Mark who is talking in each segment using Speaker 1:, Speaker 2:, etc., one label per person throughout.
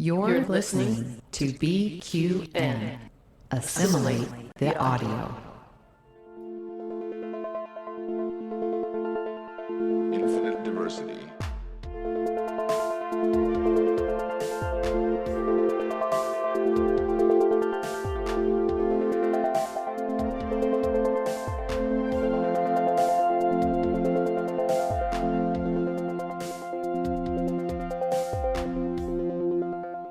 Speaker 1: You're listening to BQN. Assimilate the audio.
Speaker 2: Infinite diversity.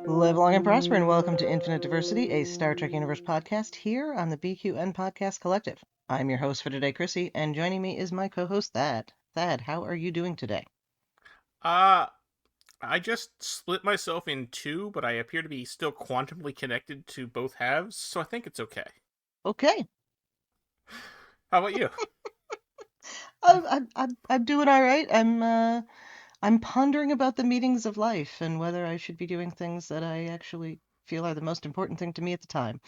Speaker 3: Live long and prosper, and welcome to Infinite Diversity, a Star Trek Universe podcast here on the BQN Podcast Collective. I'm your host for today, Chrissie, and joining me is my co-host, Thad. Thad, how are you doing today?
Speaker 4: I just split myself in two, but I appear to be still quantumly connected to both halves, so I think it's okay.
Speaker 3: Okay.
Speaker 4: How about you?
Speaker 3: I'm doing all right. I'm pondering about the meanings of life and whether I should be doing things that I actually feel are the most important thing to me at the time.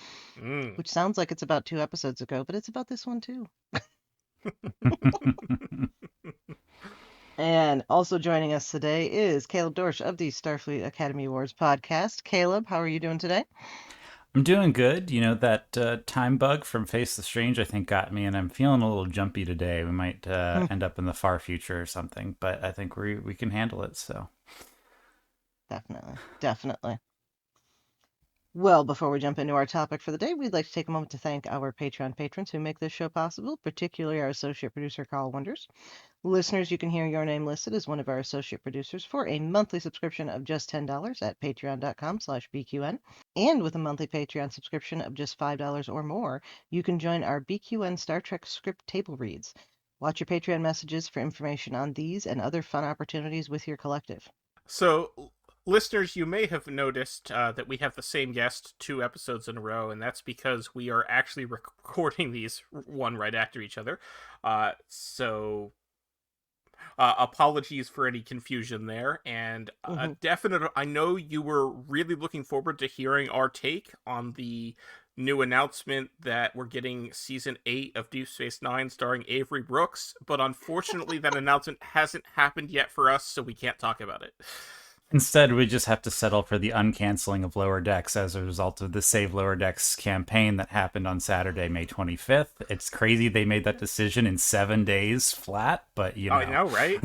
Speaker 3: Which sounds like it's about 2 episodes ago, but it's about this one too. And also joining us today is Caleb Dorsch of the Starfleet Academy Awards podcast. Caleb, how are you doing today?
Speaker 5: I'm doing good. You know, that time bug from Face the Strange, I think, got me, and I'm feeling a little jumpy today. We might end up in the far future or something, but I think we can handle it, so.
Speaker 3: Definitely. Well, before we jump into our topic for the day, we'd like to take a moment to thank our Patreon patrons who make this show possible, particularly our associate producer, Carl Wonders. Listeners, you can hear your name listed as one of our associate producers for a monthly subscription of just $10 at patreon.com/BQN. And with a monthly Patreon subscription of just $5 or more, you can join our BQN Star Trek script table reads. Watch your Patreon messages for information on these and other fun opportunities with your collective.
Speaker 4: So, listeners, you may have noticed that we have the same guest 2 episodes in a row, and that's because we are actually recording these one right after each other. Apologies for any confusion there, and I know you were really looking forward to hearing our take on the new announcement that we're getting season 8 of Deep Space Nine starring Avery Brooks, but unfortunately that announcement hasn't happened yet for us, so we can't talk about it.
Speaker 5: Instead, we just have to settle for the uncanceling of Lower Decks as a result of the Save Lower Decks campaign that happened on Saturday, May 25th. It's crazy they made that decision in 7 days flat, but you know.
Speaker 4: I know, right?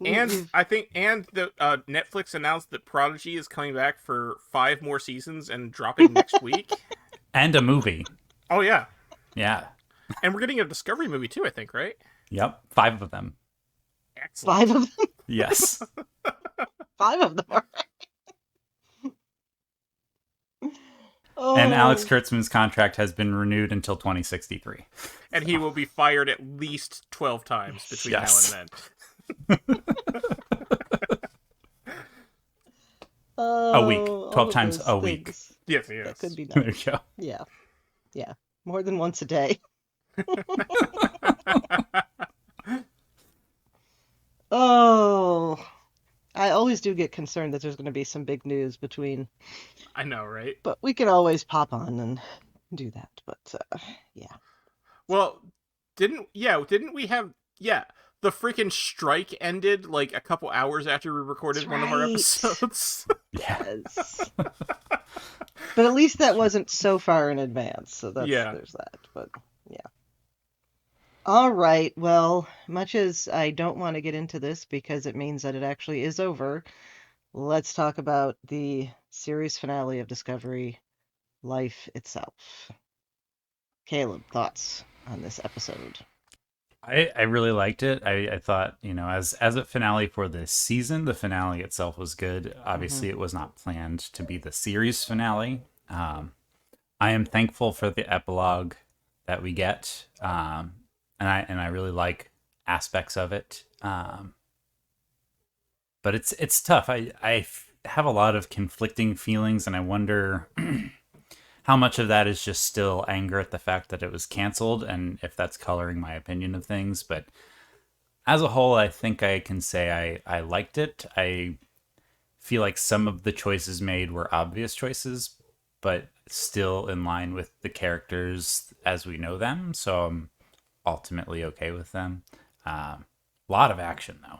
Speaker 4: And I think, Netflix announced that Prodigy is coming back for 5 more seasons and dropping next week.
Speaker 5: And a movie.
Speaker 4: Oh, yeah.
Speaker 5: Yeah.
Speaker 4: And we're getting a Discovery movie too, I think, right?
Speaker 5: Yep, 5 of them.
Speaker 4: Excellent.
Speaker 3: 5 of them?
Speaker 5: Yes.
Speaker 3: 5 of them.
Speaker 5: And Alex Kurtzman's contract has been renewed until 2063.
Speaker 4: And he will be fired at least 12 times between now and then.
Speaker 5: A week. 12 times a week.
Speaker 4: Yes.
Speaker 3: That could be nice.
Speaker 5: There you
Speaker 3: go. Yeah. More than once a day. Oh, I always do get concerned that there's going to be some big news between.
Speaker 4: I know, right?
Speaker 3: But we can always pop on and do that. But yeah.
Speaker 4: Well, didn't we have the freaking strike ended like a couple hours after we recorded one of our episodes.
Speaker 5: Yes.
Speaker 3: But at least that wasn't so far in advance. So there's that. But yeah. All right, well, much as I don't want to get into this because it means that it actually is over, let's talk about the series finale of Discovery, Life Itself. Caleb, thoughts on this episode?
Speaker 5: I really liked it. I thought, as a finale for this season, the finale itself was good. Obviously, it was not planned to be the series finale. I am thankful for the epilogue that we get. And I really like aspects of it, but it's tough. I have a lot of conflicting feelings, and I wonder how much of that is just still anger at the fact that it was canceled, and if that's coloring my opinion of things. But as a whole, I think I can say I liked it. I feel like some of the choices made were obvious choices, but still in line with the characters as we know them. So I'm ultimately okay with them. A lot of action though,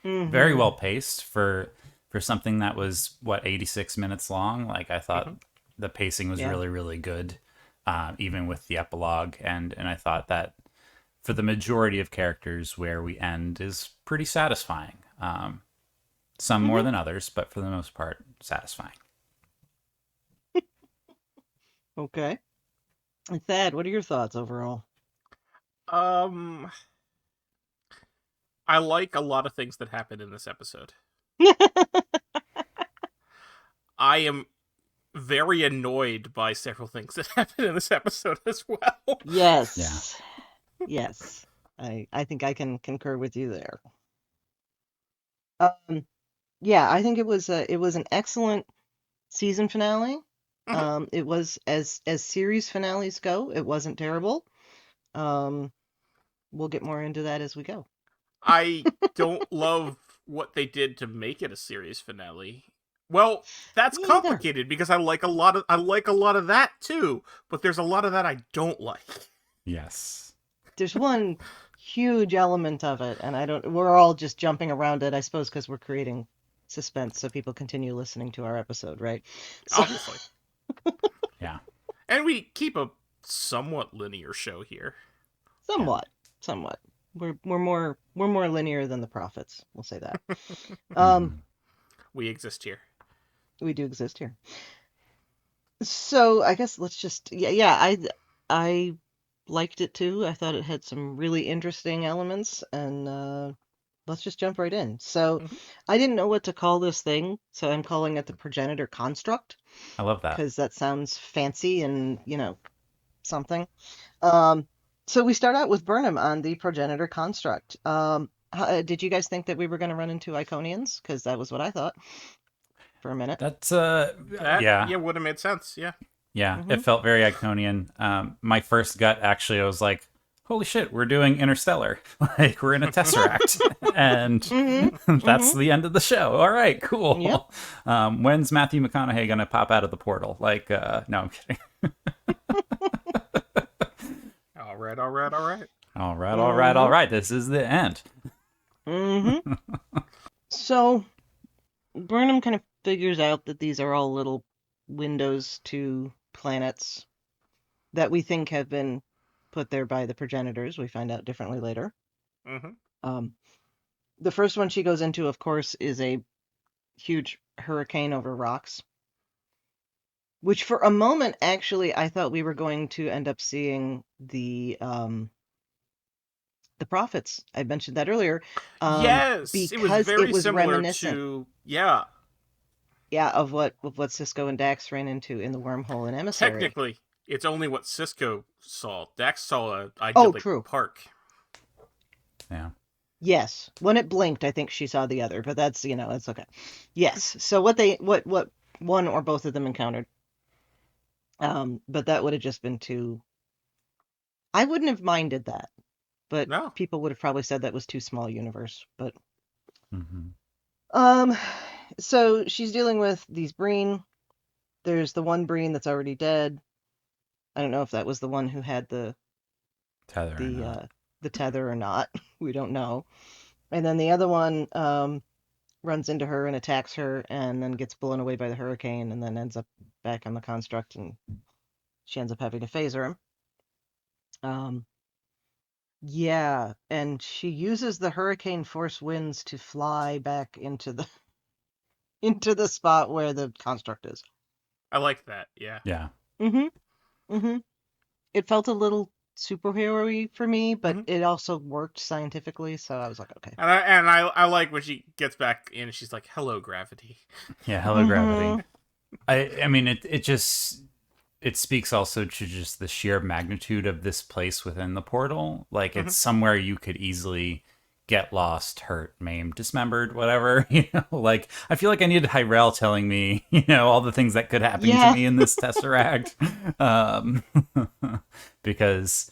Speaker 5: very well paced for for something that was 86 minutes long. Like I thought the pacing was really, really good, even with the epilogue, and I thought that for the majority of characters, where we end is pretty satisfying. Some more than others, but for the most part, satisfying.
Speaker 3: Okay. And Thad, what are your thoughts overall?
Speaker 4: I like a lot of things that happen in this episode. I am very annoyed by several things that happen in this episode as well.
Speaker 3: Yes. Yeah. Yes. I think I can concur with you there. Yeah, I think it was an excellent season finale. It was as series finales go, it wasn't terrible. We'll get more into that as we go.
Speaker 4: I don't love what they did to make it a series finale. Well, that's complicated because I like a lot of that too, but there's a lot of that I don't like.
Speaker 5: Yes.
Speaker 3: There's one huge element of it, and we're all just jumping around it, I suppose, because we're creating suspense so people continue listening to our episode, right? So...
Speaker 4: Obviously.
Speaker 5: Yeah.
Speaker 4: And we keep a somewhat linear show here.
Speaker 3: Somewhat. We're more linear than the prophets. We'll say that.
Speaker 4: We exist here.
Speaker 3: We do exist here. So I guess let's just I liked it too. I thought it had some really interesting elements, and let's just jump right in. So I didn't know what to call this thing, so I'm calling it the progenitor construct.
Speaker 5: I love that.
Speaker 3: Because that sounds fancy and, something. So we start out with Burnham on the progenitor construct. Did you guys think that we were going to run into Iconians? Because that was what I thought for a minute.
Speaker 5: That's
Speaker 4: yeah, would have made sense. Yeah,
Speaker 5: it felt very Iconian. My first gut, actually, I was like, holy shit, we're doing Interstellar. Like, we're in a Tesseract. And that's the end of the show. All right, cool.
Speaker 3: Yep.
Speaker 5: When's Matthew McConaughey going to pop out of the portal? Like, no, I'm kidding. All right. This is the end.
Speaker 3: So, Burnham kind of figures out that these are all little windows to planets that we think have been put there by the progenitors. We find out differently later. The first one she goes into, of course, is a huge hurricane over rocks, which for a moment, actually, I thought we were going to end up seeing the prophets. I mentioned that earlier.
Speaker 4: Yes,
Speaker 3: because
Speaker 4: it was very similar
Speaker 3: reminiscent.
Speaker 4: to
Speaker 3: of what Sisko and Dax ran into in the wormhole in Emissary.
Speaker 4: Technically, it's only what Sisko saw. Dax saw a idyllic park.
Speaker 5: Yeah.
Speaker 3: Yes, when it blinked, I think she saw the other, but that's it's okay. Yes, so what one or both of them encountered, but that would have just been too. I wouldn't have minded that, but people would have probably said that was too small universe. But so she's dealing with these Breen. There's the one Breen that's already dead. I don't know if that was the one who had the tether or not. We don't know. And then the other one runs into her and attacks her and then gets blown away by the hurricane and then ends up back on the construct, and she ends up having to phaser him. Yeah, and she uses the hurricane force winds to fly back into the spot where the construct is.
Speaker 4: I like that. Yeah.
Speaker 3: It felt a little superhero-y for me, but it also worked scientifically, so I was like, okay.
Speaker 4: And I like when she gets back in and she's like, hello, gravity.
Speaker 5: Yeah, hello, gravity. I mean, it speaks also to just the sheer magnitude of this place within the portal. Like, it's somewhere you could easily get lost, hurt, maimed, dismembered, whatever. Like, I feel like I needed Hyrel telling me, all the things that could happen to me in this Tesseract. Because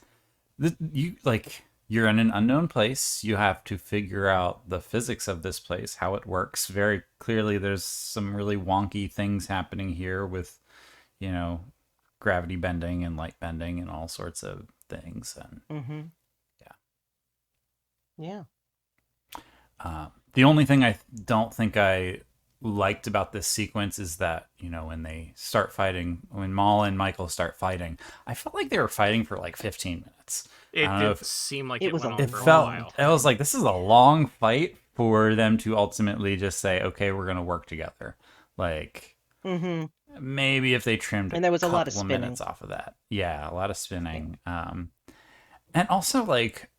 Speaker 5: you're in an unknown place. You have to figure out the physics of this place, how it works. Very clearly, there's some really wonky things happening here with, gravity bending and light bending and all sorts of things. And yeah.
Speaker 3: Yeah.
Speaker 5: The only thing I don't think I liked about this sequence is that, you know, when they start fighting, when Maul and Michael start fighting, I felt like they were fighting for like 15 minutes.
Speaker 4: It
Speaker 5: I don't know
Speaker 4: did
Speaker 5: if
Speaker 4: seem like
Speaker 3: it
Speaker 4: it
Speaker 3: was
Speaker 4: went
Speaker 3: a
Speaker 4: on
Speaker 5: it
Speaker 4: for a
Speaker 5: felt,
Speaker 4: while.
Speaker 5: I was like, this is a long fight for them to ultimately just say, okay, we're going to work together. Like, maybe if they trimmed
Speaker 3: And there was a lot of
Speaker 5: couple
Speaker 3: spinning.
Speaker 5: minutes off of that. Yeah, a lot of spinning. And also, like,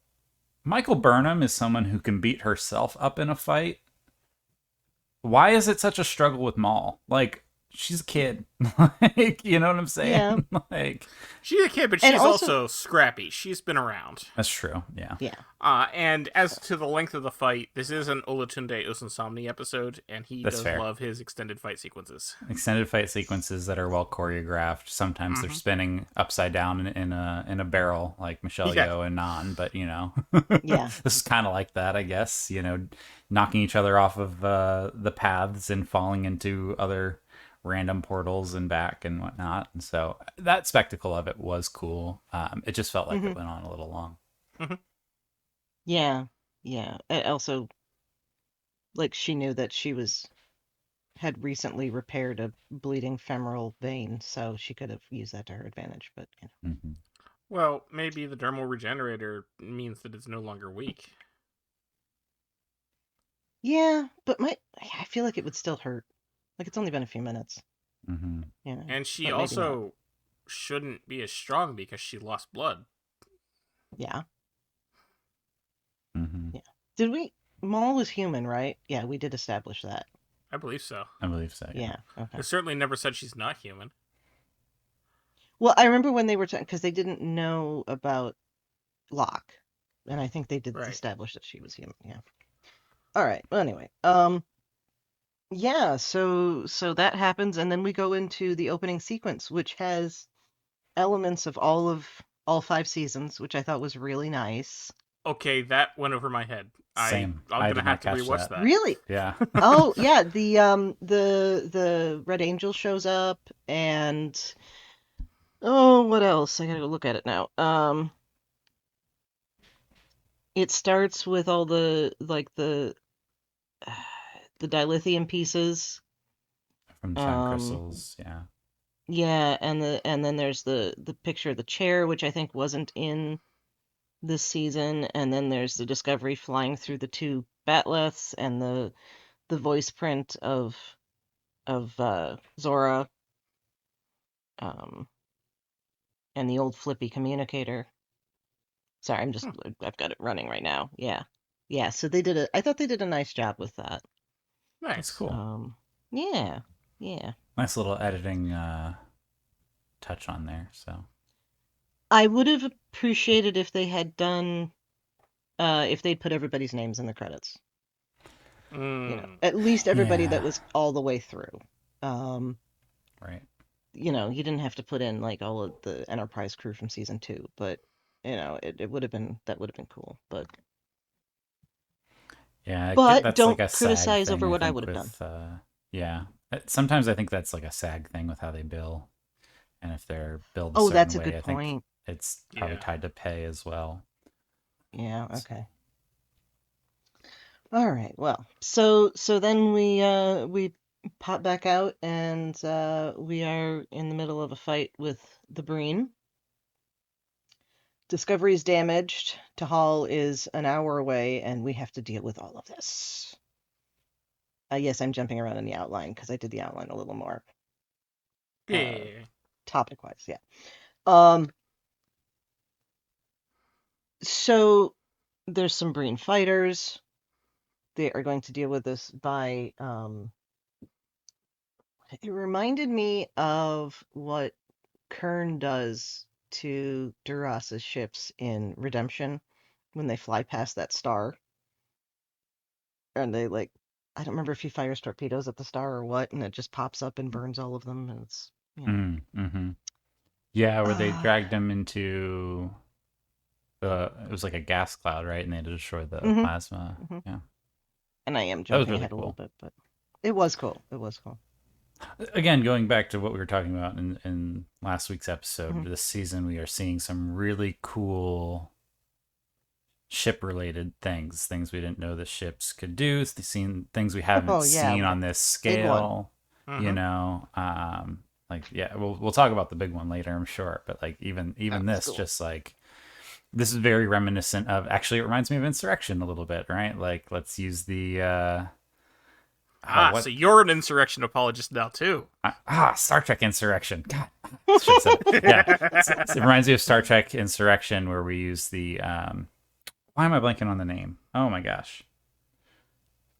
Speaker 5: Michael Burnham is someone who can beat herself up in a fight. Why is it such a struggle with Maul? Like, she's a kid. Like, you know what I'm saying?
Speaker 3: Yeah.
Speaker 5: Like,
Speaker 4: She's a kid, but
Speaker 3: And
Speaker 4: she's
Speaker 3: also-
Speaker 4: also scrappy. She's been around.
Speaker 5: that's true. Yeah.
Speaker 3: Yeah.
Speaker 4: And as to the length of the fight, this is an Olatunde Osunsomni episode, and he
Speaker 5: That's
Speaker 4: does
Speaker 5: fair.
Speaker 4: love his extended fight sequences.
Speaker 5: Extended fight sequences that are well choreographed. Sometimes they're spinning upside down in a barrel, like Michelle
Speaker 4: Yeah.
Speaker 5: Yeoh and Nan. But you know,
Speaker 3: Yeah.
Speaker 5: this is kind of like that, I guess. You know, knocking each other off of the paths and falling into other random portals and back and whatnot. And so that spectacle of it was cool. It just felt like it went on a little long.
Speaker 3: Yeah. Yeah. And also, like, she knew that she had recently repaired a bleeding femoral vein, so she could have used that to her advantage. But you know.
Speaker 5: Mm-hmm.
Speaker 4: Well, maybe the dermal regenerator means that it's no longer weak.
Speaker 3: Yeah, but I feel like it would still hurt. Like, it's only been a few minutes.
Speaker 5: Mm-hmm.
Speaker 3: You know,
Speaker 4: And she
Speaker 3: but maybe
Speaker 4: also shouldn't be as strong because she lost blood.
Speaker 3: not. Yeah.
Speaker 5: Mm-hmm.
Speaker 3: Yeah. Did we? Maul was human, right? Yeah, we did establish that.
Speaker 4: I believe so.
Speaker 5: I believe so.
Speaker 3: Yeah. Okay.
Speaker 4: They certainly never said she's not human.
Speaker 3: Well, I remember when they were because they didn't know about Locke, and I think they did
Speaker 4: Right.
Speaker 3: establish that she was human. Yeah. All right. Well, anyway, yeah. So that happens, and then we go into the opening sequence, which has elements of all 5 seasons, which I thought was really nice.
Speaker 4: Okay, that went over my head.
Speaker 5: Same.
Speaker 4: I'm
Speaker 5: I
Speaker 4: gonna
Speaker 5: did
Speaker 4: have
Speaker 5: not
Speaker 4: to
Speaker 5: catch
Speaker 4: rewatch
Speaker 5: that.
Speaker 4: that.
Speaker 3: Really?
Speaker 5: Yeah.
Speaker 3: Oh yeah, the Red Angel shows up, and oh, what else? I gotta go look at it now. It starts with all the the dilithium pieces.
Speaker 5: From Time Crystals. Yeah.
Speaker 3: Yeah, and then there's the picture of the chair, which I think wasn't in this season, and then there's the Discovery flying through the 2 batleths, and the voice print of Zora, and the old flippy communicator. Sorry, I've got it running right now. Yeah. Yeah, so I thought they did a nice job with that.
Speaker 4: Nice.
Speaker 5: That's cool.
Speaker 3: Yeah. Yeah.
Speaker 5: Nice little editing touch on there. So
Speaker 3: I would have appreciated if they had done if they'd put everybody's names in the credits. You know, at least everybody that was all the way through.
Speaker 5: Right.
Speaker 3: You know, you didn't have to put in like all of the Enterprise crew from season 2, but you know, it would have been cool. But
Speaker 5: Yeah,
Speaker 3: But
Speaker 5: that's
Speaker 3: don't
Speaker 5: like a SAG
Speaker 3: criticize
Speaker 5: thing,
Speaker 3: over
Speaker 5: I
Speaker 3: what I
Speaker 5: think,
Speaker 3: would have
Speaker 5: with, yeah. Sometimes I think that's like a SAG thing with how they bill, and if they're billed a
Speaker 3: Oh,
Speaker 5: certain
Speaker 3: that's a
Speaker 5: way,
Speaker 3: good
Speaker 5: I think
Speaker 3: point.
Speaker 5: it's probably
Speaker 4: Yeah.
Speaker 5: tied to pay as well.
Speaker 3: Yeah, okay. All right. Well, so then we pop back out, and we are in the middle of a fight with the Breen. Discovery is damaged. Tahal is an hour away, and we have to deal with all of this. Yes, I'm jumping around in the outline because I did the outline a little more
Speaker 4: Yeah.
Speaker 3: topic-wise. Yeah. So there's some Breen fighters. They are going to deal with this by it reminded me of what Kern does to Duras's ships in Redemption when they fly past that star. And they like I don't remember if he fires torpedoes at the star or what, and it just pops up and burns all of them, and it's you know.
Speaker 5: Mm-hmm. Yeah, where they dragged him into it was like a gas cloud, right? And they had to destroy the plasma.
Speaker 3: Mhm.
Speaker 5: Yeah.
Speaker 3: And I am
Speaker 5: That was
Speaker 3: jumping
Speaker 5: really
Speaker 3: ahead a little
Speaker 5: cool.
Speaker 3: bit, but it was cool. It was cool.
Speaker 5: Again, going back to what we were talking about in last week's episode, this season we are seeing some really cool ship-related things we didn't know the ships could do, things we haven't seen on this scale. You know, we'll talk about the big one later, I'm sure. But like even this, cool. Just like this is very reminiscent of. Actually, it reminds me of Insurrection a little bit, right? Like let's use the.
Speaker 4: So you're an Insurrection apologist now too.
Speaker 5: Star Trek Insurrection. God, yeah. It reminds me of Star Trek Insurrection, where we use the. Why am I blanking on the name? Oh my gosh.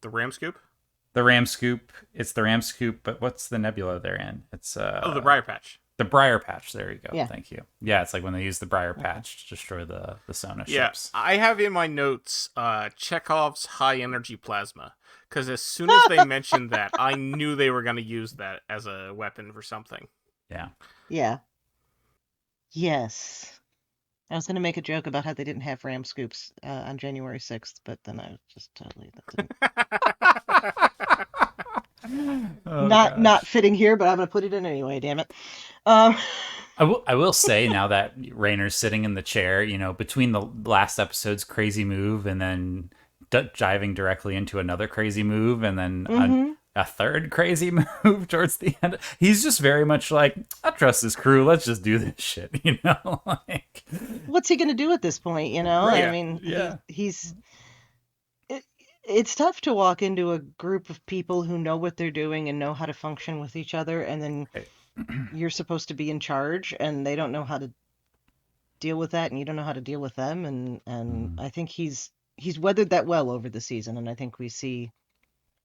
Speaker 4: The Ram Scoop?
Speaker 5: The Ram Scoop. It's the Ram Scoop, but what's the nebula they're in? It's
Speaker 4: the Briar Patch.
Speaker 5: The Briar Patch. There you go.
Speaker 3: Yeah.
Speaker 5: Thank you. Yeah, it's like when they use the Briar Patch to destroy the Sona ships.
Speaker 4: I have in my notes Chekhov's high energy plasma, because as soon as they mentioned that, I knew they were going to use that as a weapon for something.
Speaker 5: Yeah.
Speaker 3: Yeah. Yes. I was going to make a joke about how they didn't have Ram Scoops on January 6th, but then I just totally... not fitting here, but I'm going to put it in anyway, damn it.
Speaker 5: I will say, now that Raynor's sitting in the chair, you know, between the last episode's crazy move and then diving directly into another crazy move and then a third crazy move towards the end, he's just very much like, I trust this crew, let's just do this shit, you know? Like,
Speaker 3: what's he going to do at this point, you know?
Speaker 5: Right.
Speaker 3: I mean, it's tough to walk into a group of people who know what they're doing and know how to function with each other, and then you're supposed to be in charge, and they don't know how to deal with that, and you don't know how to deal with them, and I think he's weathered that well over the season, and I think we see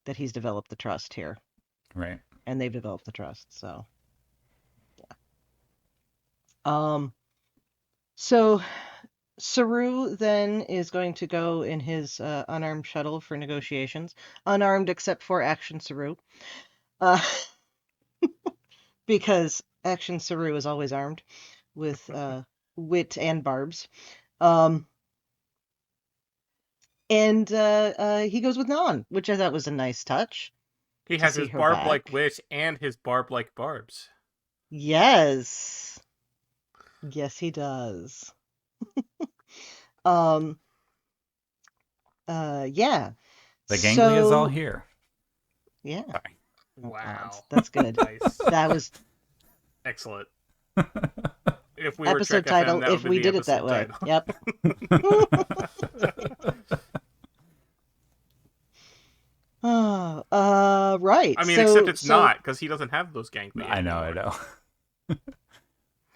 Speaker 3: that he's developed the trust here.
Speaker 5: Right.
Speaker 3: And they've developed the trust, so yeah. So Saru then is going to go in his unarmed shuttle for negotiations. Unarmed except for Action Saru. Because Action Saru is always armed with wit and barbs. And he goes with Non, which I thought was a nice touch.
Speaker 4: He has his barb-like wit and his barb-like barbs.
Speaker 3: Yes. Yes, he does. Yeah.
Speaker 5: The ganglia is all here.
Speaker 3: Yeah.
Speaker 5: Sorry.
Speaker 4: Wow.
Speaker 3: That's good.
Speaker 4: Nice.
Speaker 3: That was
Speaker 4: excellent. If we
Speaker 3: episode
Speaker 4: were
Speaker 3: title,
Speaker 4: FM,
Speaker 3: if we did it that way. Yep. Right.
Speaker 4: I mean, except it's not, because he doesn't have those ganglia.
Speaker 5: I know.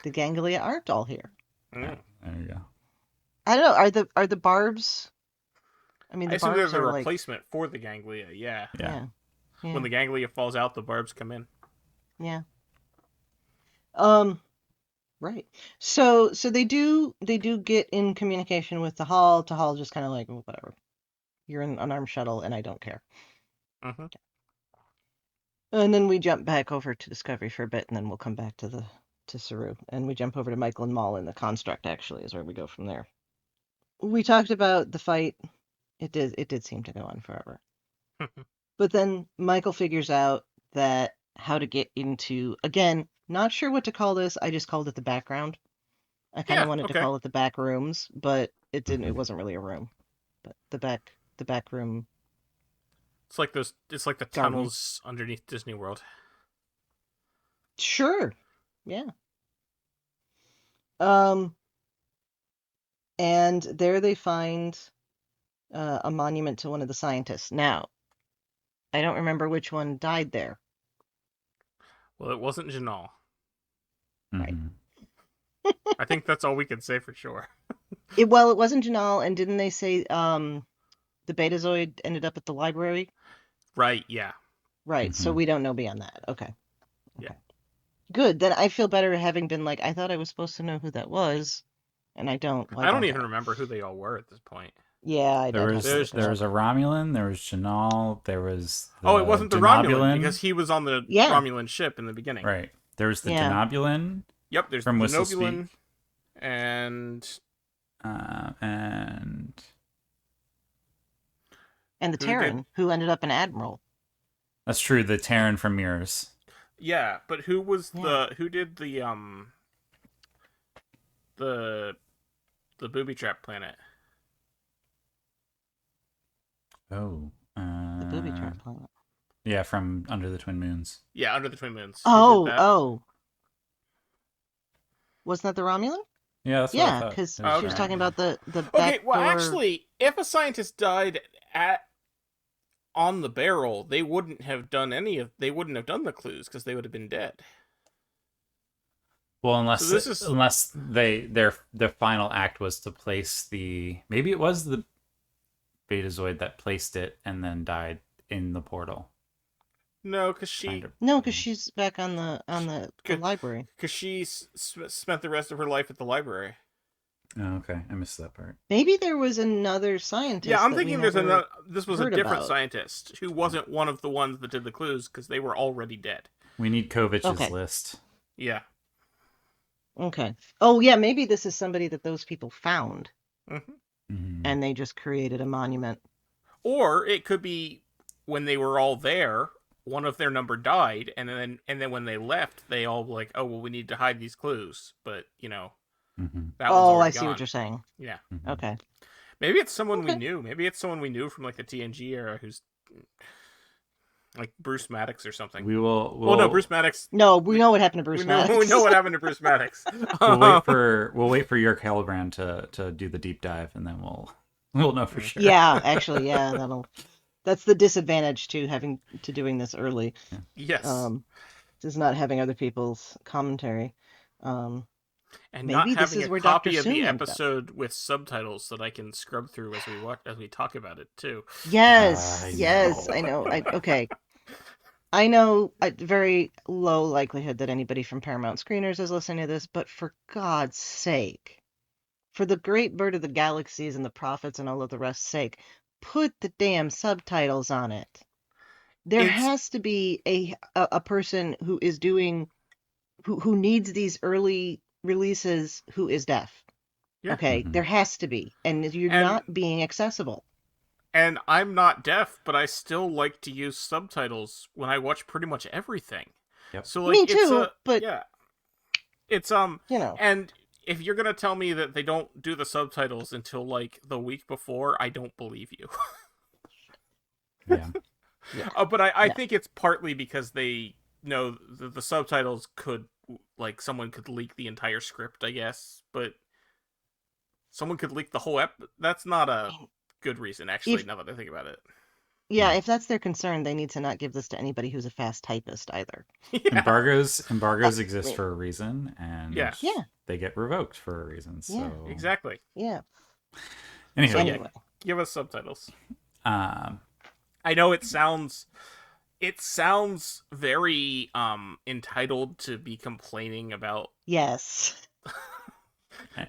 Speaker 3: The ganglia aren't all here.
Speaker 5: There you go.
Speaker 3: I don't know. Are the barbs? I mean, the
Speaker 4: I assume
Speaker 3: barbs
Speaker 4: there's a
Speaker 3: are
Speaker 4: replacement for the ganglia. Yeah.
Speaker 3: Yeah.
Speaker 4: When the ganglia falls out, the barbs come in.
Speaker 3: Yeah. Right. So they do get in communication with Tahal. Tahal just kind of like, well, whatever. You're in an unarmed shuttle, and I don't care.
Speaker 4: Mm-hmm.
Speaker 3: And then we jump back over to Discovery for a bit, and then we'll come back to Saru, and we jump over to Michael and Maul in the construct. Actually, is where we go from there. We talked about the fight. It did seem to go on forever. But then Michael figures out that how to get into, again, not sure what to call this. I just called it the background. I kind of wanted to call it the back rooms, but it didn't. It wasn't really a room. But the back room.
Speaker 4: It's like those. It's like the tunnels underneath Disney World.
Speaker 3: Sure. Yeah. And there they find a monument to one of the scientists. Now, I don't remember which one died there.
Speaker 4: Well, it wasn't Janal.
Speaker 3: Right.
Speaker 4: I think that's all we can say for sure.
Speaker 3: It wasn't Janal, and didn't they say the Betazoid ended up at the library?
Speaker 4: Right, yeah.
Speaker 3: Right, so we don't know beyond that. Okay.
Speaker 4: Yeah.
Speaker 3: Good, then I feel better having been like, I thought I was supposed to know who that was, and I don't.
Speaker 4: I don't even remember who they all were at this point.
Speaker 3: Yeah,
Speaker 5: there was a Romulan, there was Janal, there was
Speaker 4: it wasn't the Romulan, because he was on the Romulan ship in the beginning.
Speaker 5: Right. There was the Denobulan.
Speaker 4: Yep, there's
Speaker 5: from
Speaker 4: the
Speaker 5: Whistle
Speaker 4: Denobulan,
Speaker 5: Speak.
Speaker 3: And the Terran, who ended up an admiral.
Speaker 5: That's true, the Terran from Mirrors.
Speaker 4: Yeah, but who was who did the booby trap planet?
Speaker 5: Oh.
Speaker 3: The booby trap planet.
Speaker 5: Yeah, from Under the Twin Moons.
Speaker 4: Yeah, Under the Twin Moons. Who did that?
Speaker 3: Oh. Wasn't that the Romulan?
Speaker 5: Yeah, that's what I
Speaker 3: Yeah,
Speaker 5: thought.
Speaker 3: because
Speaker 5: It was
Speaker 3: she was
Speaker 5: right.
Speaker 3: talking about the
Speaker 4: Okay, well,
Speaker 3: backdoor.
Speaker 4: actually, if a scientist died on the barrel, they wouldn't have done the clues because they would have been dead.
Speaker 5: Well,
Speaker 4: So this is
Speaker 5: unless their final act was to place maybe it was the Betazoid that placed it and then died in the portal.
Speaker 4: no, because she
Speaker 3: No, because she's back on the library.
Speaker 4: because she spent the rest of her life at the library.
Speaker 5: Oh, okay, I missed that part.
Speaker 3: Maybe there was another scientist.
Speaker 4: Yeah, I'm
Speaker 3: that we
Speaker 4: thinking there's
Speaker 3: never
Speaker 4: another. This was a
Speaker 3: heard
Speaker 4: different
Speaker 3: about.
Speaker 4: scientist who wasn't one of the ones that did the clues because they were already dead.
Speaker 5: We need Kovich's
Speaker 3: Okay.
Speaker 5: list.
Speaker 4: Yeah.
Speaker 3: Okay. Oh, yeah, maybe this is somebody that those people found,
Speaker 5: Mm-hmm.
Speaker 3: and they just created a monument.
Speaker 4: Or it could be when they were all there, one of their number died, and then when they left, they all were like, oh well, we need to hide these clues, but
Speaker 5: Mm-hmm.
Speaker 4: that one's
Speaker 3: Oh,
Speaker 4: already
Speaker 3: I see
Speaker 4: gone.
Speaker 3: what you're saying.
Speaker 4: Yeah.
Speaker 5: Mm-hmm.
Speaker 3: Okay.
Speaker 4: Maybe it's someone we
Speaker 3: Okay.
Speaker 4: knew. Maybe it's someone we knew from like the TNG era who's like Bruce Maddox or something.
Speaker 5: We'll
Speaker 4: Well, no, Bruce Maddox.
Speaker 3: No, we know what happened to Bruce Maddox.
Speaker 4: We know what happened to Bruce Maddox.
Speaker 5: we'll wait for your Calibrand to do the deep dive, and then we'll know for sure.
Speaker 3: Yeah, actually, yeah, that's the disadvantage to doing this early.
Speaker 4: Yes.
Speaker 3: Is not having other people's commentary.
Speaker 4: And
Speaker 3: maybe
Speaker 4: not
Speaker 3: this
Speaker 4: having
Speaker 3: is
Speaker 4: a
Speaker 3: where
Speaker 4: copy
Speaker 3: Dr.
Speaker 4: of the
Speaker 3: Soon ended up.
Speaker 4: episode with subtitles that I can scrub through as we talk about it too.
Speaker 3: Yes,
Speaker 5: I
Speaker 3: yes,
Speaker 5: know.
Speaker 3: I know. Okay. I know a very low likelihood that anybody from Paramount Screeners is listening to this, but for God's sake, for the great bird of the galaxies and the prophets and all of the rest's sake, put the damn subtitles on it. There has to be a person who is doing who needs these early releases who is deaf.
Speaker 4: Yeah.
Speaker 3: Okay,
Speaker 5: Mhm.
Speaker 3: there has to be, and you're not being accessible.
Speaker 4: And I'm not deaf, but I still like to use subtitles when I watch pretty much everything.
Speaker 5: Yep.
Speaker 4: So like
Speaker 3: Me
Speaker 4: it's
Speaker 3: too, but
Speaker 4: yeah. It's and if you're gonna tell me that they don't do the subtitles until like the week before, I don't believe you.
Speaker 5: Yeah.
Speaker 4: But I think it's partly because they know the subtitles could, like, someone could leak the entire script, I guess, but someone could leak the whole That's not a good reason, actually, now that I think about it.
Speaker 3: Yeah, if that's their concern, they need to not give this to anybody who's a fast typist either.
Speaker 4: Yeah.
Speaker 5: Embargoes exist for a reason, and
Speaker 3: Yeah.
Speaker 5: they get revoked for a reason. So
Speaker 3: Yeah.
Speaker 4: Exactly.
Speaker 3: Yeah.
Speaker 5: Anyway,
Speaker 3: Anyway.
Speaker 4: Give us subtitles.
Speaker 5: um,
Speaker 4: I know it sounds very entitled to be complaining about,
Speaker 3: Yes.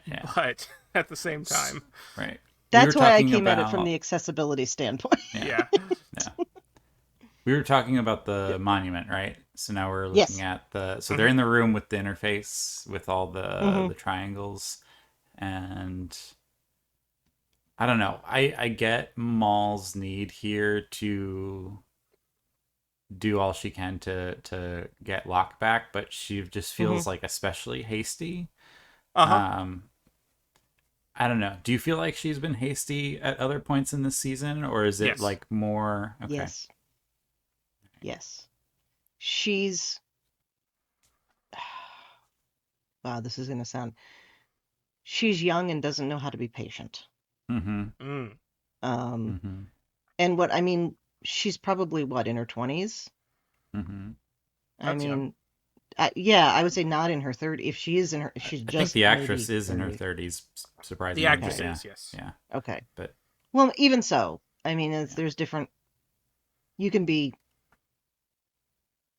Speaker 5: yeah,
Speaker 4: but at the same time,
Speaker 5: right.
Speaker 3: That's
Speaker 5: were
Speaker 3: why I
Speaker 5: talking
Speaker 3: came at it
Speaker 5: about-
Speaker 3: from the accessibility standpoint.
Speaker 4: yeah.
Speaker 5: We were talking about the monument, right? So now we're
Speaker 3: Yes.
Speaker 5: looking at so they're in the room with the interface with all the
Speaker 3: Mhm.
Speaker 5: the triangles, and I don't know. I get Maul's need here to do all she can to get Locke back, but she just feels like especially hasty. I don't know. Do you feel like she's been hasty at other points in this season, or is it
Speaker 4: Yes.
Speaker 5: like more? Okay.
Speaker 3: Yes. Yes. She's. Wow, this is going to sound. She's young and doesn't know how to be patient.
Speaker 5: Mm-hmm.
Speaker 4: Mm.
Speaker 5: Mm-hmm.
Speaker 3: And what I mean, she's probably in her 20s.
Speaker 5: Mm-hmm.
Speaker 3: I
Speaker 4: That's young.
Speaker 3: mean, yeah, I would say not in her 30s. If she is in her, she's
Speaker 5: I
Speaker 3: just.
Speaker 5: think the actress
Speaker 3: maybe
Speaker 5: is in her
Speaker 3: 30.
Speaker 5: 30s, surprisingly.
Speaker 4: The actress
Speaker 5: yeah.
Speaker 4: is, yes.
Speaker 5: Yeah.
Speaker 3: Okay.
Speaker 5: But
Speaker 3: Well, even so, I mean, there's different. You can be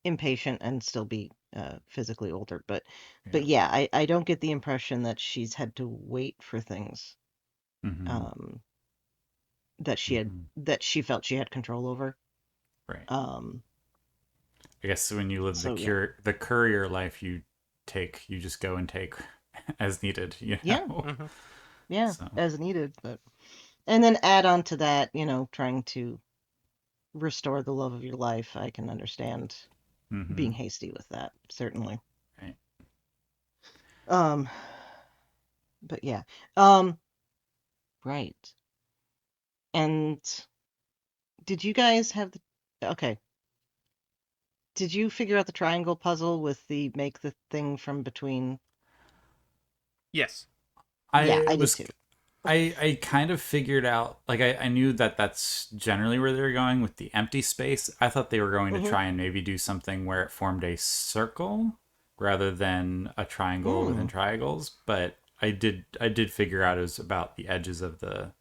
Speaker 3: impatient and still be physically older, but yeah, I don't get the impression that she's had to wait for things
Speaker 5: mm-hmm.
Speaker 3: that she felt she had control over.
Speaker 5: Right.
Speaker 3: I
Speaker 5: guess when you live the courier life, you just go and take as needed. You know?
Speaker 3: Yeah.
Speaker 4: Mm-hmm.
Speaker 3: Yeah,
Speaker 5: So.
Speaker 3: as needed, and then add on to that, trying to restore the love of your life. I can understand being hasty with that, certainly.
Speaker 5: Right.
Speaker 3: But yeah. Right. And Did you guys have okay? Did you figure out the triangle puzzle with the make the thing from between?
Speaker 4: Yes.
Speaker 3: Yeah,
Speaker 5: I
Speaker 3: I did
Speaker 5: was
Speaker 3: too.
Speaker 5: I kind of figured out, like, I knew that that's generally where they were going with the empty space. I thought they were going to
Speaker 3: Mm-hmm.
Speaker 5: try and maybe do something where it formed a circle rather than a triangle within
Speaker 3: Mm.
Speaker 5: triangles, but I did figure out it was about the edges of the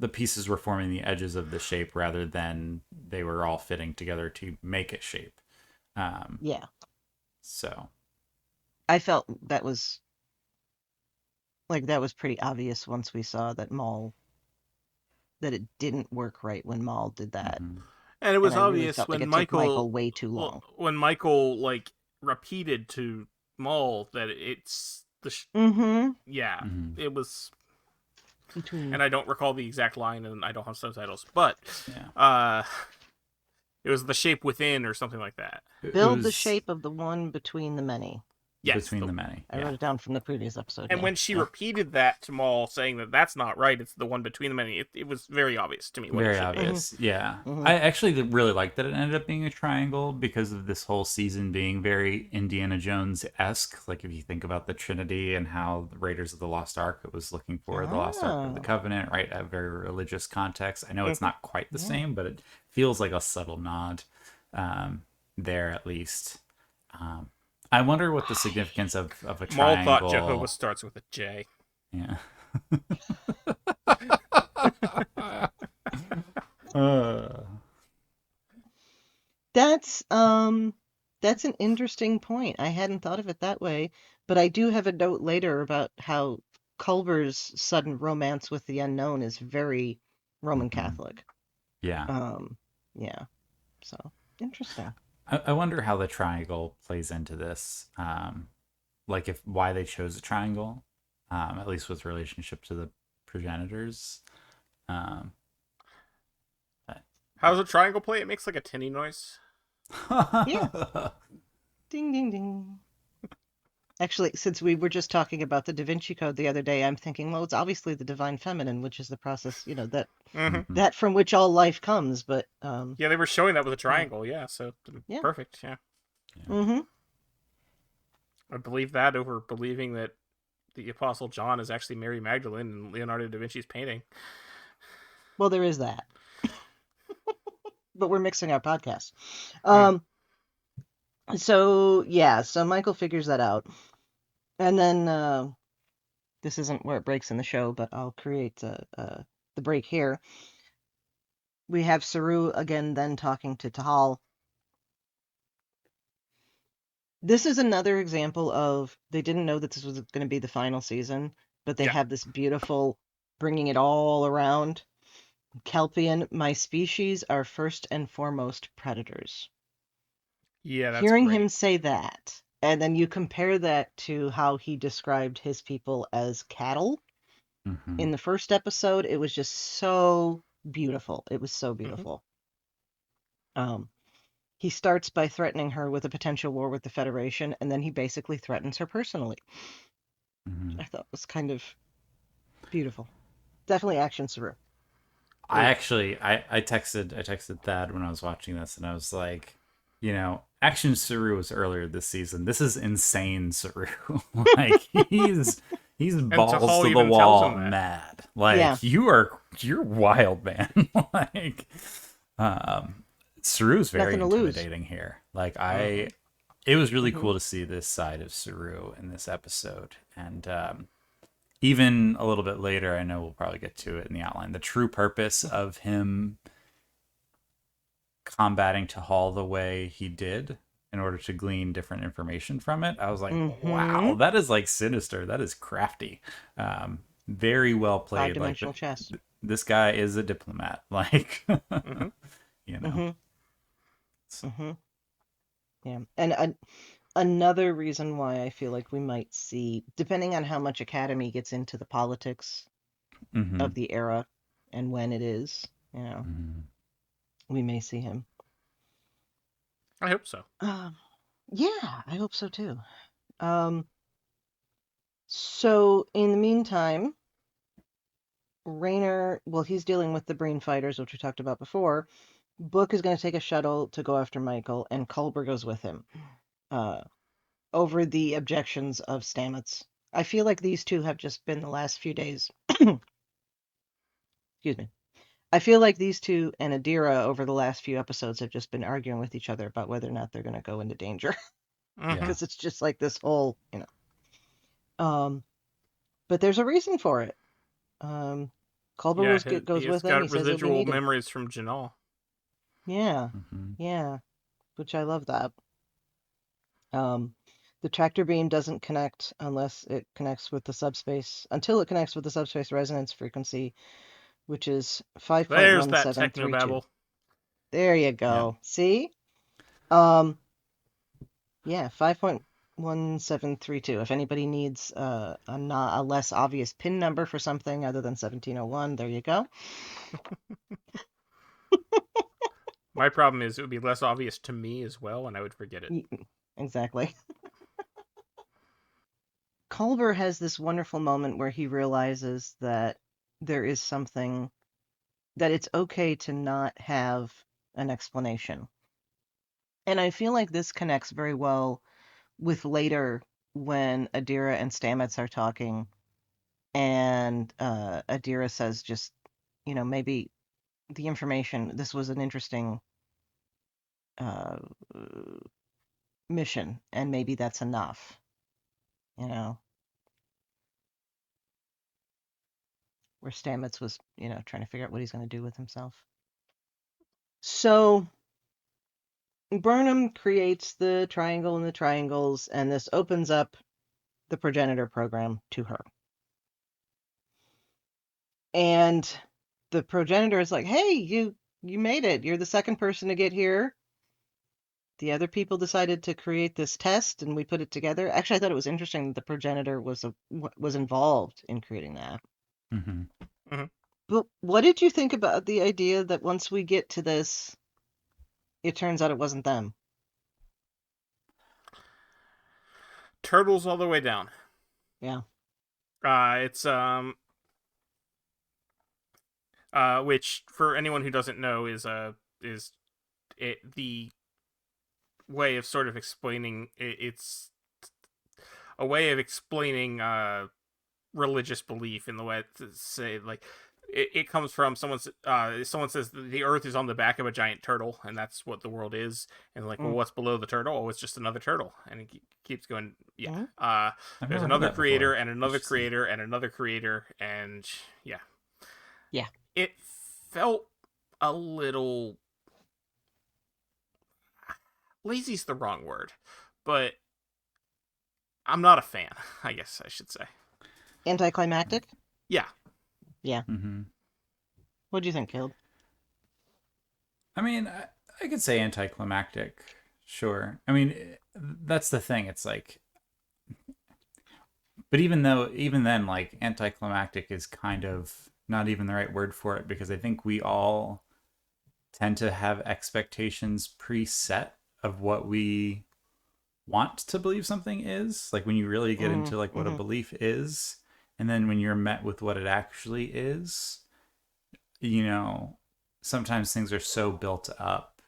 Speaker 5: pieces were forming the edges of the shape rather than they were all fitting together to make a shape. Um,
Speaker 3: Yeah,
Speaker 5: so
Speaker 3: I felt that was pretty obvious once we saw that it didn't work right when Maul did that,
Speaker 5: mhm.
Speaker 4: And it
Speaker 3: and
Speaker 4: was
Speaker 3: I really
Speaker 4: obvious
Speaker 3: felt like it took Michael way too
Speaker 4: Well,
Speaker 3: long.
Speaker 4: when Michael like repeated to Maul that it's
Speaker 3: Mm-hmm.
Speaker 4: yeah,
Speaker 5: Mhm.
Speaker 4: it was,
Speaker 3: Between
Speaker 4: and I don't recall the exact line, and I don't have subtitles, but
Speaker 5: Yeah,
Speaker 4: uh, it was the shape within or something like that.
Speaker 5: it
Speaker 3: build the
Speaker 5: was
Speaker 3: shape of the one between the many.
Speaker 4: Yes,
Speaker 5: between the many.
Speaker 3: I
Speaker 5: Yeah.
Speaker 3: wrote it down from the previous episode.
Speaker 4: and
Speaker 3: Yeah,
Speaker 4: when she
Speaker 3: yeah.
Speaker 4: repeated that to Maul, saying that that's not right, it's the one between the many. It was very obvious to me what it
Speaker 5: Very
Speaker 4: should be.
Speaker 3: Mm-hmm.
Speaker 5: obvious. Yeah.
Speaker 3: Mm-hmm.
Speaker 5: I actually really liked that it ended up being a triangle because of this whole season being very Indiana Jones esque. Like, if you think about the Trinity and how the Raiders of the Lost Ark, it was looking for the Lost Ark of the
Speaker 3: Oh,
Speaker 5: Covenant, right? A very religious context. I know it's
Speaker 4: Mhm.
Speaker 5: not quite the
Speaker 3: yeah.
Speaker 5: same, but it feels like a subtle nod there, at least. Um, I wonder what the significance of a
Speaker 4: Maul thought Jehovah
Speaker 5: triangle.
Speaker 4: starts with a J.
Speaker 5: Yeah. uh,
Speaker 3: That's that's an interesting point. I hadn't thought of it that way, but I do have a note later about how Culber's sudden romance with the unknown is very Roman
Speaker 5: mhm.
Speaker 3: Catholic.
Speaker 5: Yeah.
Speaker 3: Yeah. So interesting.
Speaker 5: I wonder how the triangle plays into this. Like, if why they chose a triangle, at least with relationship to the progenitors. Um, but,
Speaker 4: How does a triangle play? It makes like a tinny noise.
Speaker 3: Yeah. Ding ding ding. Actually, since we were just talking about the Da Vinci Code the other day, I'm thinking, well, it's obviously the divine feminine, which is the process, that
Speaker 4: Mm-hmm.
Speaker 5: Mhm.
Speaker 3: that from which all life comes. But
Speaker 4: Yeah, they were showing that with a
Speaker 3: yeah,
Speaker 4: triangle. Yeah, so
Speaker 3: yeah.
Speaker 4: perfect. Yeah,
Speaker 5: Yeah.
Speaker 3: Mm-hmm.
Speaker 4: I believe that over believing that the Apostle John is actually Mary Magdalene in Leonardo da Vinci's painting.
Speaker 3: Well, there is that. But we're mixing our podcasts.
Speaker 4: Mm.
Speaker 3: So yeah, so Michael figures that out, and then this isn't where it breaks in the show, but I'll create the break here. We have Saru again, then talking to Tahal. This is another example of they didn't know that this was going to be the final season, but they
Speaker 4: Yeah,
Speaker 3: have this beautiful bringing it all around. Kelpian, my species are first and foremost predators.
Speaker 4: yeah, that's
Speaker 3: Hearing him
Speaker 4: great.
Speaker 3: say that, and then you compare that to how he described his people as cattle
Speaker 5: Mhm.
Speaker 3: in the first episode, it was just so beautiful. It was so
Speaker 4: Mm-hmm.
Speaker 3: beautiful. Um, he starts by threatening her with a potential war with the Federation, and then he basically threatens her personally.
Speaker 5: Mhm.
Speaker 3: I thought was kind of beautiful. Definitely action Saru.
Speaker 5: I actually I texted Thad when I was watching this, and I was like, Action Saru was earlier this season. This is insane Saru. Like, he's
Speaker 4: And
Speaker 5: balls
Speaker 4: Tahal
Speaker 5: to the
Speaker 4: even tells him
Speaker 5: wall
Speaker 4: that.
Speaker 5: mad.
Speaker 3: Yeah,
Speaker 5: Like, you're wild, man. Like, Saru's very
Speaker 3: nothing to lose.
Speaker 5: intimidating here. Like,
Speaker 4: Mm-hmm.
Speaker 5: it was really
Speaker 3: Hmm.
Speaker 5: cool to see this side of Saru in this episode, and even a little bit later, I know we'll probably get to it in the outline, the true purpose of him combating Tahal the way he did in order to glean different information from it. I was like,
Speaker 3: Hmm.
Speaker 5: wow, that is like sinister. That is crafty. Very well played. Like,
Speaker 3: Five-dimensional chess.
Speaker 5: this guy is a diplomat. Like,
Speaker 4: Mm-hmm.
Speaker 5: you know.
Speaker 3: Hmm. Hmm. Yeah, and another reason why I feel like we might see, depending on how much Academy gets into the politics
Speaker 5: Mm-hmm.
Speaker 3: of the era and when it is,
Speaker 5: Mm-hmm.
Speaker 3: we may see him.
Speaker 4: I hope so.
Speaker 3: Yeah, I hope so too. Um, so in the meantime, Rayner, well, he's dealing with the Breen fighters, which we talked about before. Book is going to take a shuttle to go after Michael, and Culber goes with him over the objections of Stamets. I feel like these two have just been the last few days. Excuse me. I feel like these two and Adira over the last few episodes have just been arguing with each other about whether or not they're going to go into danger. Because it's just like this whole, but there's a reason for it. Culber goes with him. He says
Speaker 4: residual memories from Janal.
Speaker 3: Yeah, yeah, which I love that. The tractor beam doesn't connect until it connects with the subspace resonance frequency, which is 5.1732.
Speaker 4: There's that technobabble.
Speaker 3: There you go. Yeah. See? Yeah, 5.1732. If anybody needs a less obvious pin number for something other than 1701, there you go.
Speaker 4: My problem is it would be less obvious to me as well, and I would forget it.
Speaker 3: Exactly. Culber has this wonderful moment where he realizes that there is something, that it's okay to not have an explanation. And I feel like this connects very well with later when Adira and Stamets are talking, and Adira says just, maybe the information, this was an interesting mission, and maybe that's enough, where Stamets was, trying to figure out what he's going to do with himself. So Burnham creates the triangle and the triangles, and this opens up the progenitor program to her. And the progenitor is like, hey, you made it. You're the second person to get here. The other people decided to create this test, and we put it together. Actually, I thought it was interesting that the progenitor was involved in creating that.
Speaker 5: Mm-hmm.
Speaker 4: Mm-hmm.
Speaker 3: But what did you think about the idea that once we get to this, it turns out it wasn't them?
Speaker 4: Turtles all the way down.
Speaker 3: Yeah.
Speaker 4: It's which for anyone who doesn't know is the way of sort of explaining it's a way of explaining religious belief in the way to say, like, it comes from someone says the earth is on the back of a giant turtle, and that's what the world is, and like, well, what's below the turtle? Oh, it's just another turtle, and it keeps going. There's another creator and another creator and another creator, and yeah it felt a little lazy's the wrong word, but I'm not a fan, I guess I should say.
Speaker 3: Anticlimactic?
Speaker 4: Yeah.
Speaker 5: Mm-hmm.
Speaker 3: What do you think, Caleb?
Speaker 5: I mean, I could say anticlimactic, sure. I mean, that's the thing. It's like, but even then, like, anticlimactic is kind of not even the right word for it, because I think we all tend to have expectations preset of what we want to believe something is. Like, when you really get into like what a belief is, and then when you're met with what it actually is, sometimes things are so built up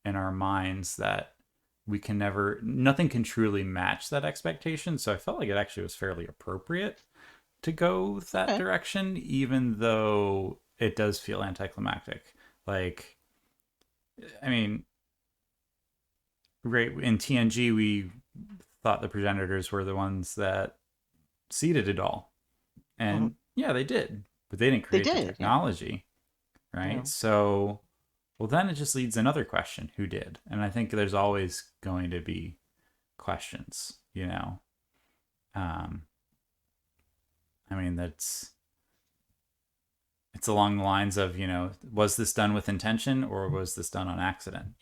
Speaker 5: in our minds that nothing can truly match that expectation. So I felt like it actually was fairly appropriate to go that direction, even though it does feel anticlimactic. Like, I mean, right, in TNG, we thought the progenitors were the ones that seeded it all. And yeah, they did. But they didn't create the technology. Yeah. Right? Yeah. So, well, then it just leads another question. Who did? And I think there's always going to be questions, I mean, it's along the lines of, was this done with intention or was this done on accident,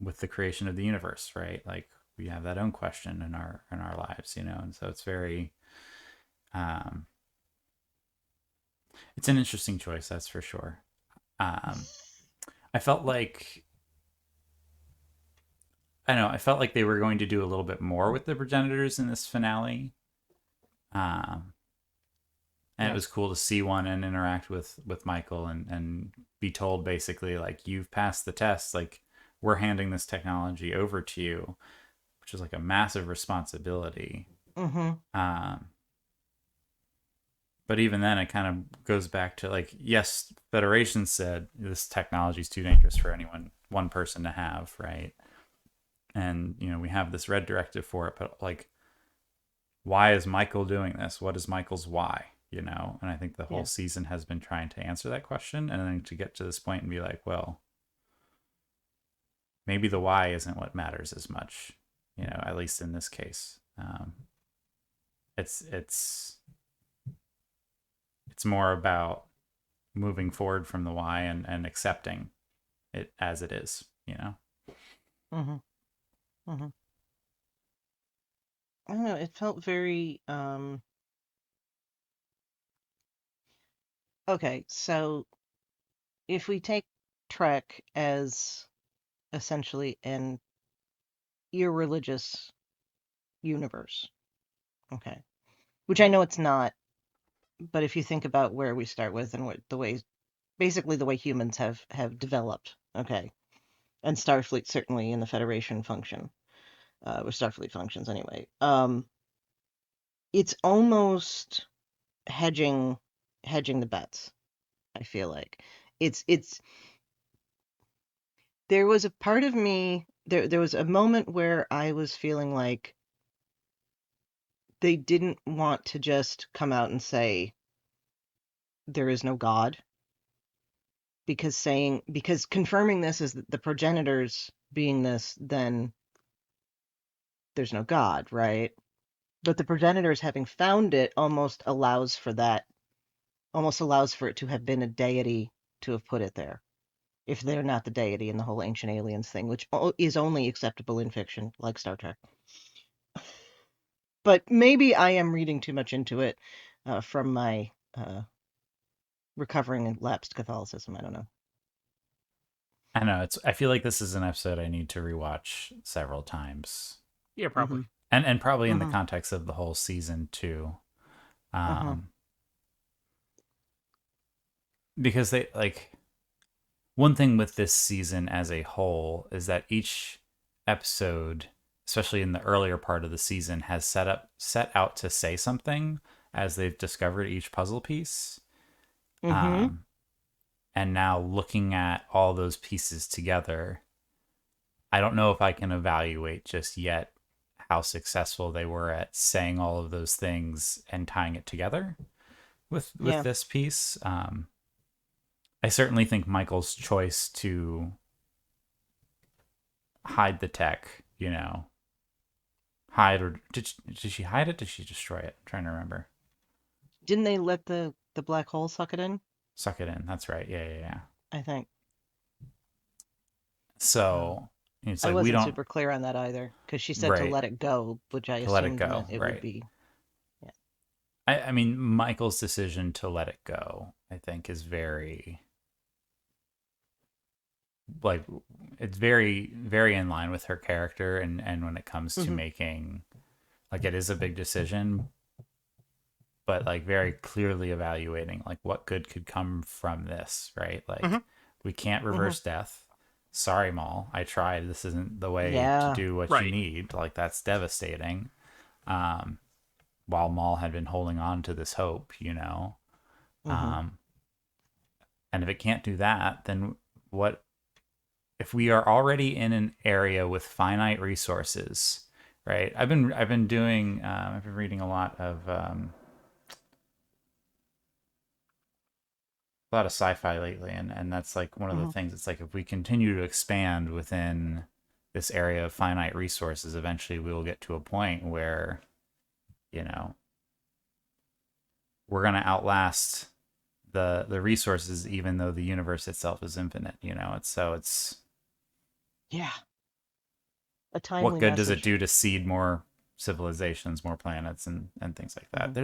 Speaker 5: with the creation of the universe, right? Like, we have that own question in our lives, and so it's very, it's an interesting choice, that's for sure. I felt like they were going to do a little bit more with the progenitors in this finale. And it was cool to see one and interact with Michael and be told basically, like, you've passed the test, like, we're handing this technology over to you, which is like a massive responsibility. But even then, it kind of goes back to, like, yes, Federation said this technology is too dangerous for one person to have, right? And, we have this red directive for it, but, like, why is Michael doing this? What is Michael's why? And I think the whole season has been trying to answer that question, and then to get to this point and be like, well, maybe the why isn't what matters as much, at least in this case. It's more about moving forward from the why and accepting it as it is,
Speaker 3: I don't know, it felt very okay, so if we take Trek as essentially an irreligious universe, okay, which I know it's not, but if you think about where we start with and what basically the way humans have developed, okay, and Starfleet certainly in the Federation function, or Starfleet functions anyway, it's almost hedging the bets. I feel like it's there was a part of me, there was a moment where I was feeling like they didn't want to just come out and say there is no God, because confirming this is the progenitors being this, then there's no God, right? But the progenitors having found it almost allows for it to have been a deity to have put it there, if they're not the deity in the whole ancient aliens thing, which is only acceptable in fiction, like Star Trek. But maybe I am reading too much into it from my recovering and lapsed Catholicism. I don't know.
Speaker 5: I know, I feel like this is an episode I need to rewatch several times.
Speaker 4: Yeah, probably.
Speaker 5: And probably in the context of the whole season too. Because they, like, one thing with this season as a whole is that each episode, especially in the earlier part of the season, has set out to say something as they've discovered each puzzle piece. And now looking at all those pieces together, I don't know if I can evaluate just yet how successful they were at saying all of those things and tying it together with this piece. I certainly think Michael's choice to hide the tech, hide, or did she hide it? Did she destroy it? I'm trying to remember.
Speaker 3: Didn't they let the black hole suck it in?
Speaker 5: Suck it in. That's right. Yeah.
Speaker 3: I think.
Speaker 5: So it's like
Speaker 3: I wasn't
Speaker 5: we don't
Speaker 3: super clear on that either, because she said to let it go, which I assumed meant it would be. Yeah.
Speaker 5: I mean, Michael's decision to let it go, I think, is very, like, it's very, very in line with her character, and when it comes to making, like, it is a big decision, but, like, very clearly evaluating, like, what good could come from this, right? Like, we can't reverse death. Sorry, Maul, I tried. This isn't the way to do what you need. Like, that's devastating. While Maul had been holding on to this hope, and if it can't do that, then what? If we are already in an area with finite resources, right? I've been reading a lot of sci-fi lately, and that's like one of the things. It's like, if we continue to expand within this area of finite resources, eventually we will get to a point where, we're going to outlast the resources, even though the universe itself is infinite. It's
Speaker 3: a timely
Speaker 5: what good does it
Speaker 3: message.
Speaker 5: do to seed more civilizations, more planets, and things like that?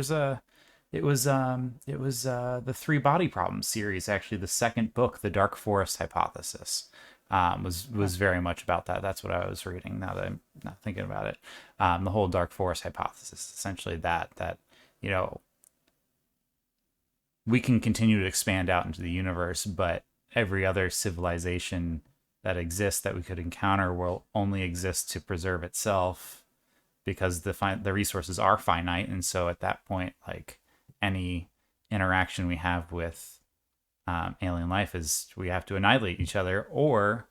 Speaker 5: It was the Three Body Problems series, actually. The second book, The Dark Forest Hypothesis, was very much about that. That's what I was reading, now that I'm not thinking about it. The whole Dark Forest Hypothesis, essentially that we can continue to expand out into the universe, but every other civilization that exists that we could encounter will only exist to preserve itself, because the resources are finite. And so at that point, like, any interaction we have with alien life is we have to annihilate each other or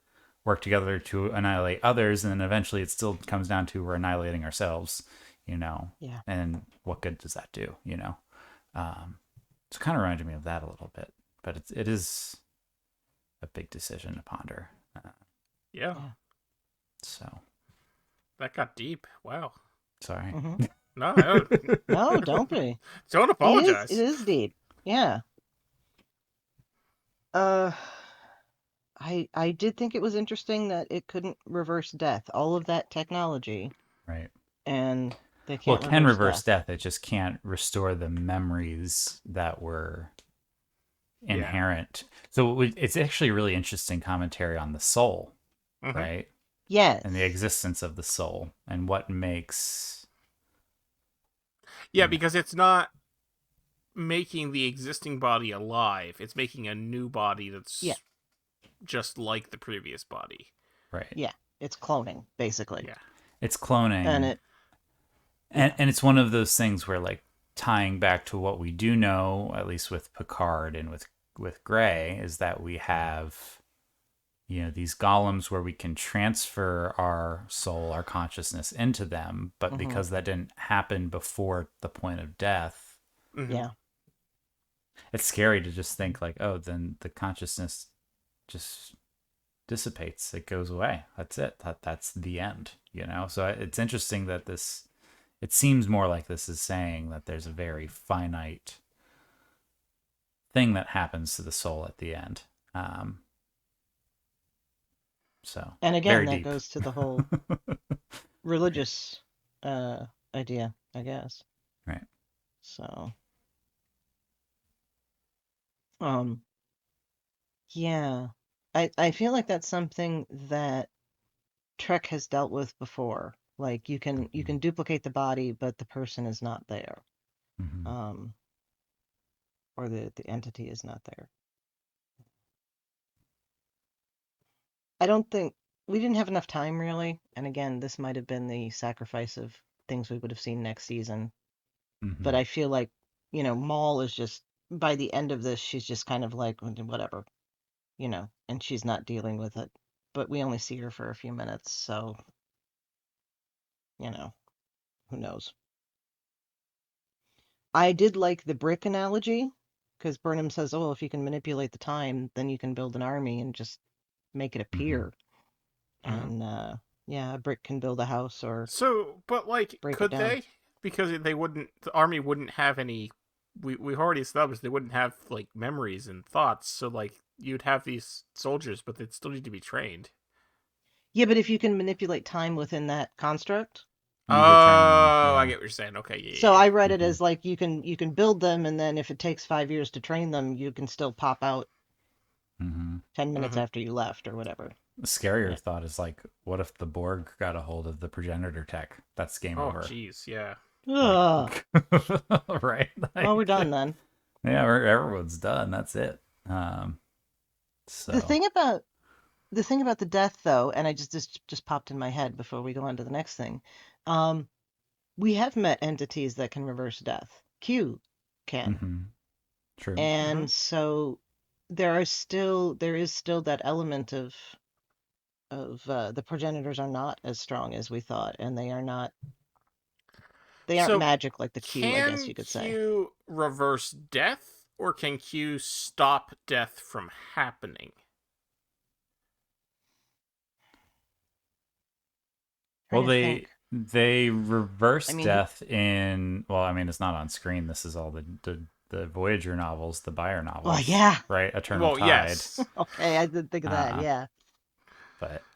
Speaker 5: work together to annihilate others, and then eventually it still comes down to we're annihilating ourselves,
Speaker 3: Yeah.
Speaker 5: And what good does that do? So it kind of reminded me of that a little bit, but it is a big decision to ponder.
Speaker 4: Yeah.
Speaker 5: So
Speaker 4: That got deep. Wow.
Speaker 5: sorry.
Speaker 3: Mm-hmm.
Speaker 4: No,
Speaker 3: No, don't be.
Speaker 4: don't apologize.
Speaker 3: It is deep. Yeah. I did think it was interesting that it couldn't reverse death. All of that technology,
Speaker 5: Right.
Speaker 3: and they
Speaker 5: Well,
Speaker 3: can't
Speaker 5: it can reverse
Speaker 3: death.
Speaker 5: death. It just can't restore the memories that were inherent. So it's actually a really interesting commentary on the soul,
Speaker 4: Mhm.
Speaker 5: right?
Speaker 3: Yes.
Speaker 5: And the existence of the soul and what makes.
Speaker 4: Yeah, because it's not making the existing body alive. It's making a new body that's just like the previous body.
Speaker 5: Right.
Speaker 3: Yeah. It's cloning, basically.
Speaker 4: Yeah.
Speaker 5: It's cloning. And it's one of those things where, like, tying back to what we do know, at least with Picard and with Gray, is that we have, these golems where we can transfer our soul, our consciousness into them, but because that didn't happen before the point of death,
Speaker 3: Yeah.
Speaker 5: it's scary to just think like, oh, then the consciousness just dissipates. It goes away. That's it. That's the end, So it's interesting that it seems more like this is saying that there's a very finite thing that happens to the soul at the end. So,
Speaker 3: And again,
Speaker 5: very
Speaker 3: that
Speaker 5: deep.
Speaker 3: goes to the whole religious idea, I guess.
Speaker 5: Right.
Speaker 3: So, yeah, I feel like that's something that Trek has dealt with before. Like you can duplicate the body, but the person is not there,
Speaker 5: Mm-hmm.
Speaker 3: or the entity is not there. I don't think we didn't have enough time really, and again, this might have been the sacrifice of things we would have seen next season.
Speaker 5: Mm-hmm.
Speaker 3: But I feel like, Maul is just, by the end of this, she's just kind of like, whatever, and she's not dealing with it. But we only see her for a few minutes, so, who knows? I did like the brick analogy, because Burnham says, oh, if you can manipulate the time, then you can build an army and just make it appear.
Speaker 4: Mhm.
Speaker 3: And, yeah, a brick can build a house or
Speaker 4: So, but like,
Speaker 3: break it
Speaker 4: could
Speaker 3: down.
Speaker 4: they? Because the army wouldn't have any. We've already established they wouldn't have like memories and thoughts. So like, you'd have these soldiers, but they'd still need to be trained.
Speaker 3: Yeah, but if you can manipulate time within that construct.
Speaker 4: Oh,
Speaker 5: You could train them.
Speaker 4: I
Speaker 5: Yeah.
Speaker 4: get what you're saying. Okay, yeah.
Speaker 3: So
Speaker 4: yeah.
Speaker 3: I read it as like you can build them, and then if it takes 5 years to train them, you can still pop out 10 minutes after you left or whatever.
Speaker 5: The scarier thought is like, what if the Borg got a hold of the progenitor tech? That's game
Speaker 4: Oh,
Speaker 5: over.
Speaker 4: jeez, yeah.
Speaker 3: Ugh.
Speaker 5: Right?
Speaker 3: Well, we're done then.
Speaker 5: Yeah, everyone's done. That's it. So
Speaker 3: The thing about the death, though, and I just popped in my head before we go on to the next thing. We have met entities that can reverse death. Q can.
Speaker 5: True.
Speaker 3: And so there is still that element of the progenitors are not as strong as we thought, and they aren't
Speaker 4: So,
Speaker 3: magic like the Q, I guess
Speaker 4: can
Speaker 3: you could say.
Speaker 4: Q reverse death, or can Q stop death from happening?
Speaker 5: Well,
Speaker 3: Think.
Speaker 5: they reverse
Speaker 3: I mean,
Speaker 5: death in. Well, I mean, it's not on screen. This is all the Voyager novels, the Bayer novels.
Speaker 3: Well, yeah.
Speaker 5: Right. Eternal
Speaker 4: Well,
Speaker 5: Tide.
Speaker 4: yes.
Speaker 3: Okay, I didn't think of that. Yeah.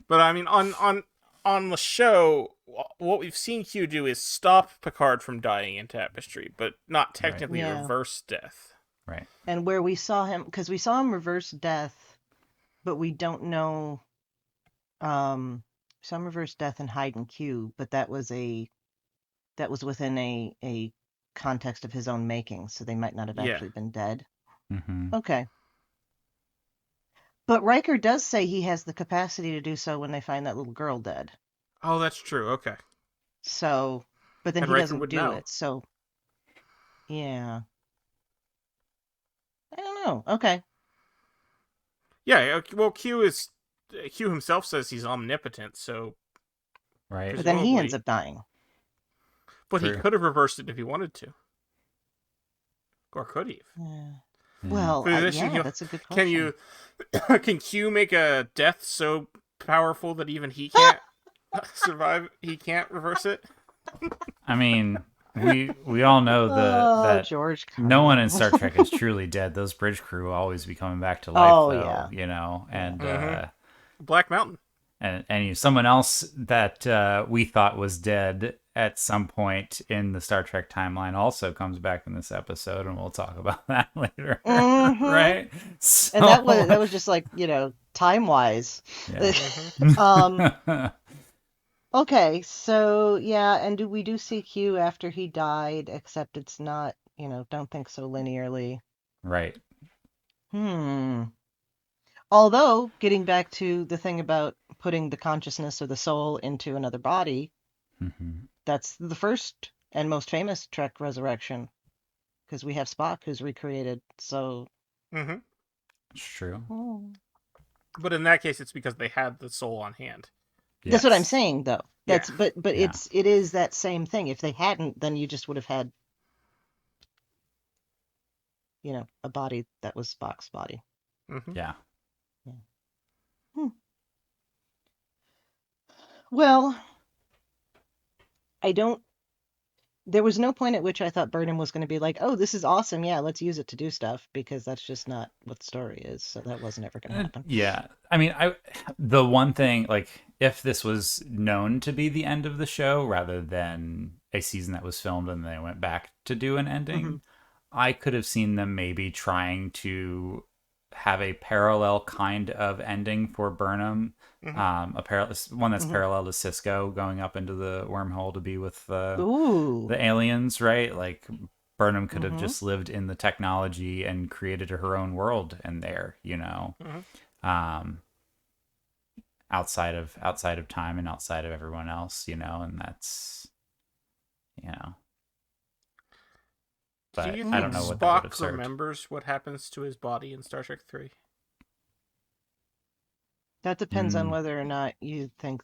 Speaker 4: But I mean, on the show, what we've seen Q do is stop Picard from dying in Tapestry, but not technically
Speaker 3: Yeah.
Speaker 4: reverse death.
Speaker 5: Right.
Speaker 3: And where we saw him, because we saw him reverse death, but we don't know. Some reverse death in Hait and Q, but that was within a context of his own making, so they might not have actually been dead.
Speaker 5: Mm-hmm.
Speaker 3: Okay. But Riker does say he has the capacity to do so when they find that little girl dead.
Speaker 4: Oh, that's true. Okay.
Speaker 3: So, but then
Speaker 4: And
Speaker 3: he
Speaker 4: Riker
Speaker 3: doesn't
Speaker 4: would
Speaker 3: do
Speaker 4: know.
Speaker 3: it. So, yeah. I don't know. Okay.
Speaker 4: Yeah, well, Q himself says he's omnipotent, so
Speaker 5: Right.
Speaker 3: But then he ends
Speaker 4: presumably,
Speaker 3: up dying.
Speaker 4: but he
Speaker 5: True.
Speaker 4: could have reversed it if he wanted to, or could he?
Speaker 3: Yeah.
Speaker 5: Yeah.
Speaker 3: Well,
Speaker 4: Physician,
Speaker 3: yeah, that's a good
Speaker 4: can
Speaker 3: question.
Speaker 4: you can Q make a death so powerful that even he can't survive? He can't reverse it.
Speaker 5: I mean, we all know that
Speaker 3: George
Speaker 5: no one in
Speaker 3: Carlin.
Speaker 5: Star Trek is truly dead. Those bridge crew will always be coming back to life,
Speaker 3: Oh,
Speaker 5: though.
Speaker 3: yeah.
Speaker 5: And
Speaker 4: Mhm. Black Mountain.
Speaker 5: and someone else that we thought was dead at some point in the Star Trek timeline also comes back in this episode, and we'll talk about that later,
Speaker 3: Mhm.
Speaker 5: right? So,
Speaker 3: And that was just like, time wise.
Speaker 5: yeah.
Speaker 3: Okay, so yeah, and we do see Q after he died, except it's not, don't think so linearly.
Speaker 5: Right.
Speaker 3: Although, getting back to the thing about putting the consciousness or the soul into another body,
Speaker 5: Mm-hmm.
Speaker 3: that's the first and most famous Trek resurrection, because we have Spock who's recreated. So,
Speaker 4: Mm-hmm.
Speaker 5: It's true.
Speaker 4: But in that case, it's because they had the soul on hand.
Speaker 3: that's what I'm
Speaker 5: Yes.
Speaker 3: saying, though.
Speaker 4: Yeah.
Speaker 3: But
Speaker 5: Yeah.
Speaker 3: it is that same thing. If they hadn't, then you just would have had, a body that was Spock's body.
Speaker 4: Mm-hmm.
Speaker 5: Yeah.
Speaker 3: Well, I don't. There was no point at which I thought Burnham was going to be like, "Oh, this is awesome! Yeah, let's use it to do stuff," because that's just not what the story is. So that wasn't ever going to happen.
Speaker 5: Yeah. I mean, the one thing, like, if this was known to be the end of the show rather than a season that was filmed and they went back to do an ending, I could have seen them maybe trying to have a parallel kind of ending for Burnham.
Speaker 4: Mm-hmm.
Speaker 5: One that's parallel to Cisco going up into the wormhole to be with
Speaker 3: Ooh.
Speaker 5: the aliens, right? Like, Burnham could have just lived in the technology and created her own world in there, outside of time and outside of everyone else, and that's, but
Speaker 4: Do you
Speaker 5: I
Speaker 4: think
Speaker 5: don't know what that would have
Speaker 4: Spock
Speaker 5: served.
Speaker 4: remembers what happens to his body in Star Trek 3?
Speaker 3: That depends on whether or not you think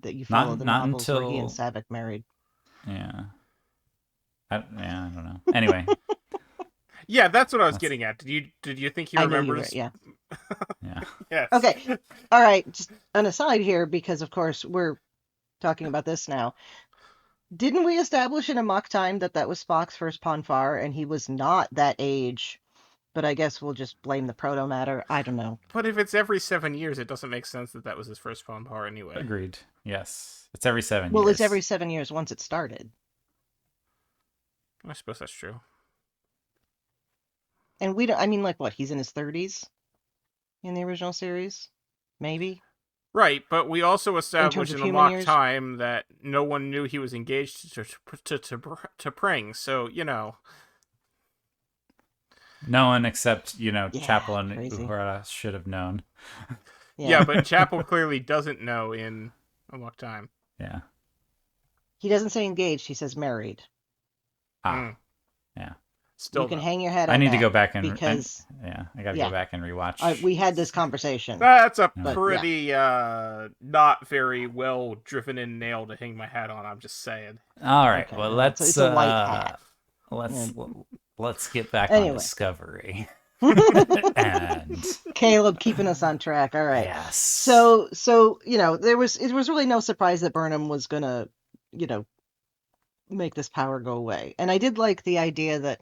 Speaker 3: that you
Speaker 5: Not
Speaker 3: follow the
Speaker 5: not
Speaker 3: novels where he and
Speaker 5: until
Speaker 3: Saavik married.
Speaker 5: yeah. I don't know. Anyway,
Speaker 4: Yeah, that's what I was
Speaker 5: that's
Speaker 4: getting at. Did you think he
Speaker 3: I knew you were,
Speaker 4: remembers?
Speaker 3: yeah.
Speaker 5: yeah.
Speaker 4: Yes.
Speaker 3: Okay. All right. Just an aside here, because of course we're talking about this now. Didn't we establish in a mock time that was Spock's first Ponfar, and he was not that age? But I guess we'll just blame the proto matter. I don't know.
Speaker 4: But if it's every 7 years, it doesn't make sense that was his first phone par anyway.
Speaker 5: Agreed. Yes. It's every 7
Speaker 3: Well,
Speaker 5: years.
Speaker 3: it's every 7 years once it started.
Speaker 4: I suppose that's true.
Speaker 3: And we don't, I mean, like, what? He's in his 30s in the original series? Maybe?
Speaker 4: Right, but we also established
Speaker 3: of
Speaker 4: in a
Speaker 3: human
Speaker 4: mock
Speaker 3: years?
Speaker 4: time that no one knew he was engaged to Pring, so,
Speaker 5: No one except, Chapel and
Speaker 3: crazy.
Speaker 5: Uhura should have known.
Speaker 4: Yeah, but Chapel clearly doesn't know in a mock time.
Speaker 5: Yeah.
Speaker 3: He doesn't say engaged, he says married.
Speaker 5: Ah. Yeah.
Speaker 4: Still,
Speaker 3: You can
Speaker 4: though.
Speaker 3: hang your head on
Speaker 5: I need
Speaker 3: that
Speaker 5: to go back and
Speaker 3: because
Speaker 5: I got to
Speaker 3: yeah.
Speaker 5: go back and rewatch.
Speaker 3: we had this conversation.
Speaker 4: That's a
Speaker 3: But,
Speaker 4: pretty not very well driven in nail to hang my hat on. I'm just saying.
Speaker 5: All right.
Speaker 3: Okay,
Speaker 5: Well,
Speaker 3: it's
Speaker 5: let's
Speaker 3: a white hat.
Speaker 5: let's get back
Speaker 3: Anyway.
Speaker 5: on Discovery. And
Speaker 3: Caleb keeping us on track. All right.
Speaker 5: yes.
Speaker 3: So it was really no surprise that Burnham was gonna, make this power go away. And I did like the idea that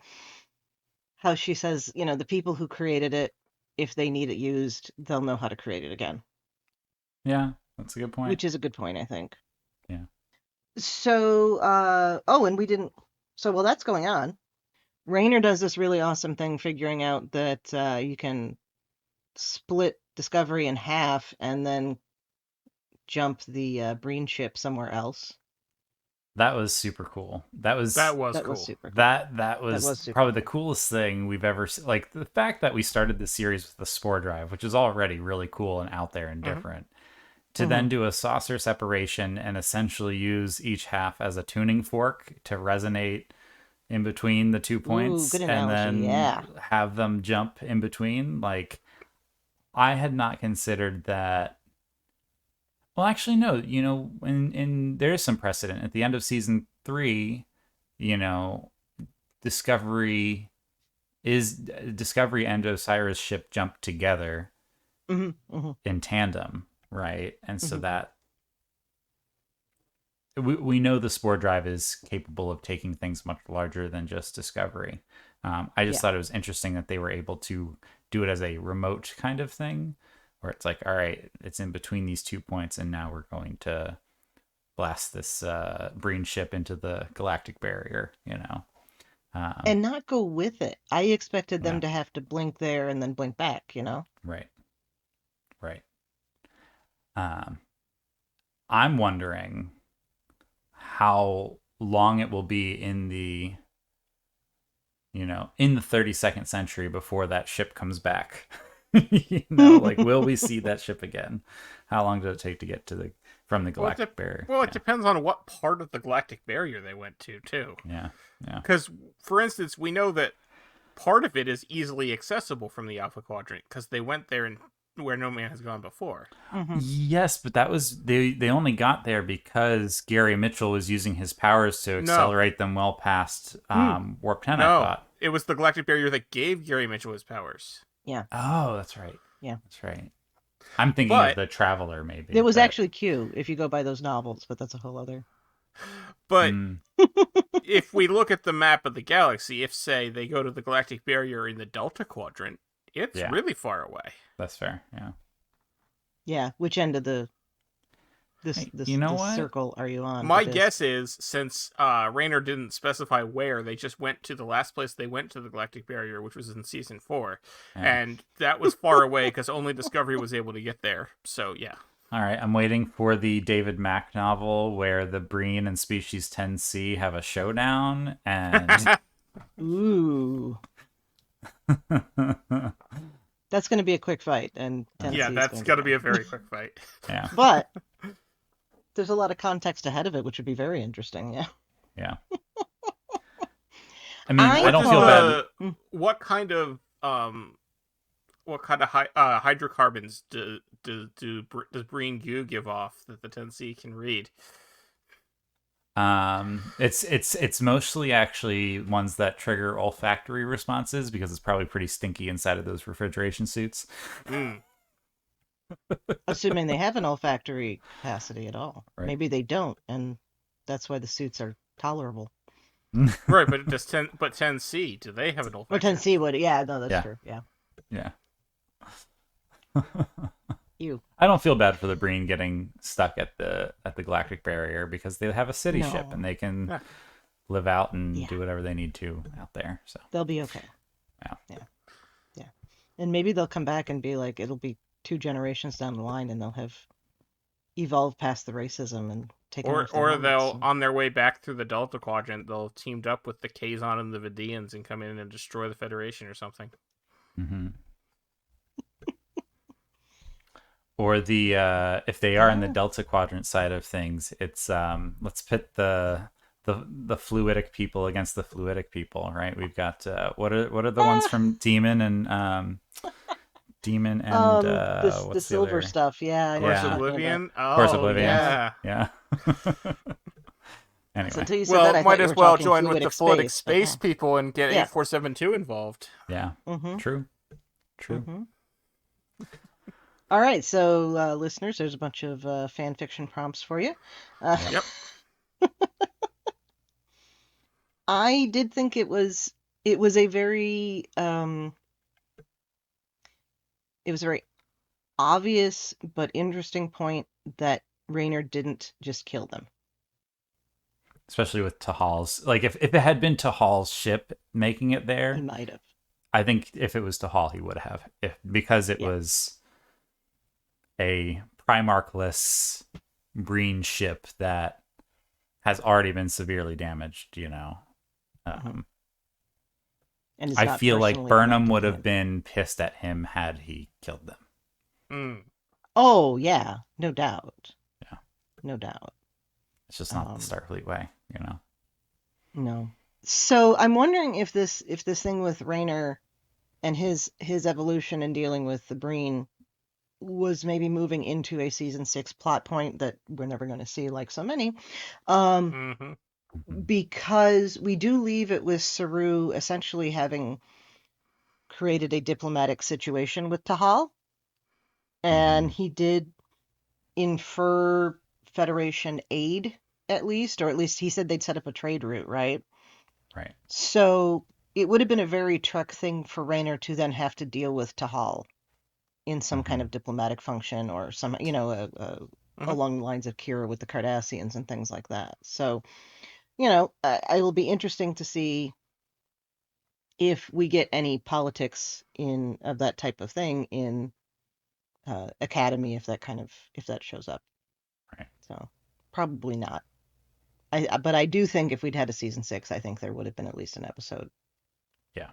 Speaker 3: how she says, the people who created it, if they need it used, they'll know how to create it again.
Speaker 5: Yeah, that's a good point.
Speaker 3: Which is a good point, I think.
Speaker 5: Yeah.
Speaker 3: So, and we didn't. So while that's going on, Rayner does this really awesome thing, figuring out that you can split Discovery in half and then jump the Breen ship somewhere else.
Speaker 5: That was super cool. That was
Speaker 3: That was super cool.
Speaker 5: that was
Speaker 3: super
Speaker 5: probably
Speaker 3: cool.
Speaker 5: the coolest thing we've ever seen. Like the fact that we started the series with the spore drive, which is already really cool and out there and different. To then do a saucer separation and essentially use each half as a tuning fork to resonate in between the 2 points,
Speaker 3: good
Speaker 5: and
Speaker 3: analogy,
Speaker 5: then
Speaker 3: yeah.
Speaker 5: have them jump in between. Like, I had not considered that. Well, actually, no. There is some precedent at the end of season 3. Discovery and Osiris ship jump together in tandem, right? And so that we know the spore drive is capable of taking things much larger than just Discovery. I just thought it was interesting that they were able to do it as a remote kind of thing, where it's like, all right, it's in between these 2 points, and now we're going to blast this Breen ship into the galactic barrier,
Speaker 3: and not go with it. I expected them to have to blink there and then blink back,
Speaker 5: Right. I'm wondering how long it will be in the 32nd century before that ship comes back. Will we see that ship again? How long did it take to get from the galactic barrier?
Speaker 4: Well, it depends on what part of the galactic barrier they went to, too.
Speaker 5: Yeah.
Speaker 4: Because, for instance, we know that part of it is easily accessible from the Alpha Quadrant, because they went there and where no man has gone before.
Speaker 5: Yes, but that was they only got there because Gary Mitchell was using his powers to accelerate them well past warp 10. I thought
Speaker 4: it was the galactic barrier that gave Gary Mitchell his powers.
Speaker 3: Yeah.
Speaker 5: Oh, that's right.
Speaker 3: Yeah,
Speaker 5: that's right. I'm thinking of the Traveler, maybe.
Speaker 3: It was actually Q, if you go by those novels, but that's a whole other.
Speaker 4: But if we look at the map of the galaxy, if, say, they go to the galactic barrier in the Delta Quadrant, it's really far away.
Speaker 5: That's fair, yeah.
Speaker 3: Yeah, which end of the circle are you on?
Speaker 4: My guess is, since Raynor didn't specify where, they just went to the last place they went to the galactic barrier, which was in season 4. And that was far away because only Discovery was able to get there. So, yeah.
Speaker 5: All right, I'm waiting for the David Mack novel where the Breen and Species 10C have a showdown, and...
Speaker 3: Ooh. That's going to be a quick fight, and 10C
Speaker 4: yeah, that's going to be a very quick fight.
Speaker 5: Yeah,
Speaker 3: but there's a lot of context ahead of it, which would be very interesting.
Speaker 5: Yeah. I mean, I don't feel bad.
Speaker 4: What kind of hydrocarbons does Breen goo give off that the 10C can read?
Speaker 5: It's mostly actually ones that trigger olfactory responses, because it's probably pretty stinky inside of those refrigeration suits.
Speaker 3: Assuming they have an olfactory capacity at all.
Speaker 5: Right.
Speaker 3: Maybe they don't, and that's why the suits are tolerable.
Speaker 4: Right, but 10C, do they have an olfactory?
Speaker 3: Or 10C would, yeah, no, that's true, yeah.
Speaker 5: Yeah.
Speaker 3: You.
Speaker 5: I don't feel bad for the Breen getting stuck at the galactic barrier, because they have a city ship and they can live out and do whatever they need to out there. So
Speaker 3: they'll be okay.
Speaker 5: Yeah.
Speaker 3: And maybe they'll come back and be like, it'll be 2 generations down the line, and they'll have evolved past the racism and taken.
Speaker 4: Or they'll, on their way back through the Delta Quadrant, they'll teamed up with the Kazon and the Vidians and come in and destroy the Federation or something.
Speaker 5: Mm-hmm. Or the if they are in the Delta Quadrant side of things, it's let's pit the fluidic people against the fluidic people, right? We've got what are the ones from Demon and
Speaker 3: the
Speaker 5: what's
Speaker 3: silver
Speaker 5: other
Speaker 3: stuff, yeah.
Speaker 4: Course Oblivion.
Speaker 5: Course Oblivion.
Speaker 4: Yeah.
Speaker 5: Anyway,
Speaker 3: So
Speaker 4: might as well join with the
Speaker 3: fluidic
Speaker 4: space people and get 8472 involved.
Speaker 5: Yeah. True.
Speaker 3: Mm-hmm. All right, so listeners, there's a bunch of fan fiction prompts for you.
Speaker 4: Yep.
Speaker 3: I did think it was a very obvious but interesting point that Raynor didn't just kill them.
Speaker 5: Especially with Tahal's, like if it had been Tahal's ship making it there,
Speaker 3: He might have.
Speaker 5: I think if it was Tahal, he would have, because it was a Primarchless Breen ship that has already been severely damaged,
Speaker 3: And is
Speaker 5: I
Speaker 3: not
Speaker 5: feel like
Speaker 3: personally
Speaker 5: Burnham
Speaker 3: affecting
Speaker 5: would have
Speaker 3: him.
Speaker 5: been pissed at him had he killed them.
Speaker 4: Mm.
Speaker 3: Oh yeah, no doubt.
Speaker 5: Yeah.
Speaker 3: No doubt.
Speaker 5: It's just not the Starfleet way,
Speaker 3: No. So I'm wondering if this thing with Rayner and his evolution and dealing with the Breen was maybe moving into a season 6 plot point that we're never going to see, like so many,
Speaker 4: Hmm.
Speaker 3: because we do leave it with Saru essentially having created a diplomatic situation with Tahal, and he did infer Federation aid, at least, or at least he said they'd set up a trade route, right?
Speaker 5: Right.
Speaker 3: So it would have been a very Trek thing for Rayner to then have to deal with Tahal in some kind of diplomatic function, or some, along the lines of Kira with the Cardassians and things like that. So, it will be interesting to see if we get any politics of that type of thing in Academy, if that shows up.
Speaker 5: Right.
Speaker 3: So probably not. But I do think if we'd had a season 6, I think there would have been at least an episode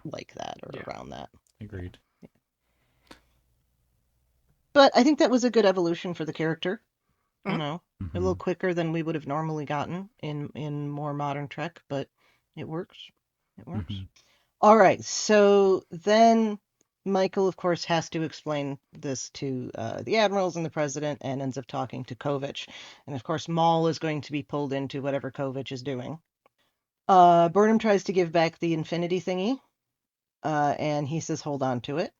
Speaker 3: like that, or around that.
Speaker 5: Agreed.
Speaker 3: But I think that was a good evolution for the character.
Speaker 4: Mhm.
Speaker 3: A little quicker than we would have normally gotten in more modern Trek, but it works. It works. All right, so then Michael, of course, has to explain this to the admirals and the president, and ends up talking to Kovich. And of course, Maul is going to be pulled into whatever Kovich is doing. Burnham tries to give back the infinity thingy, and he says, hold on to it.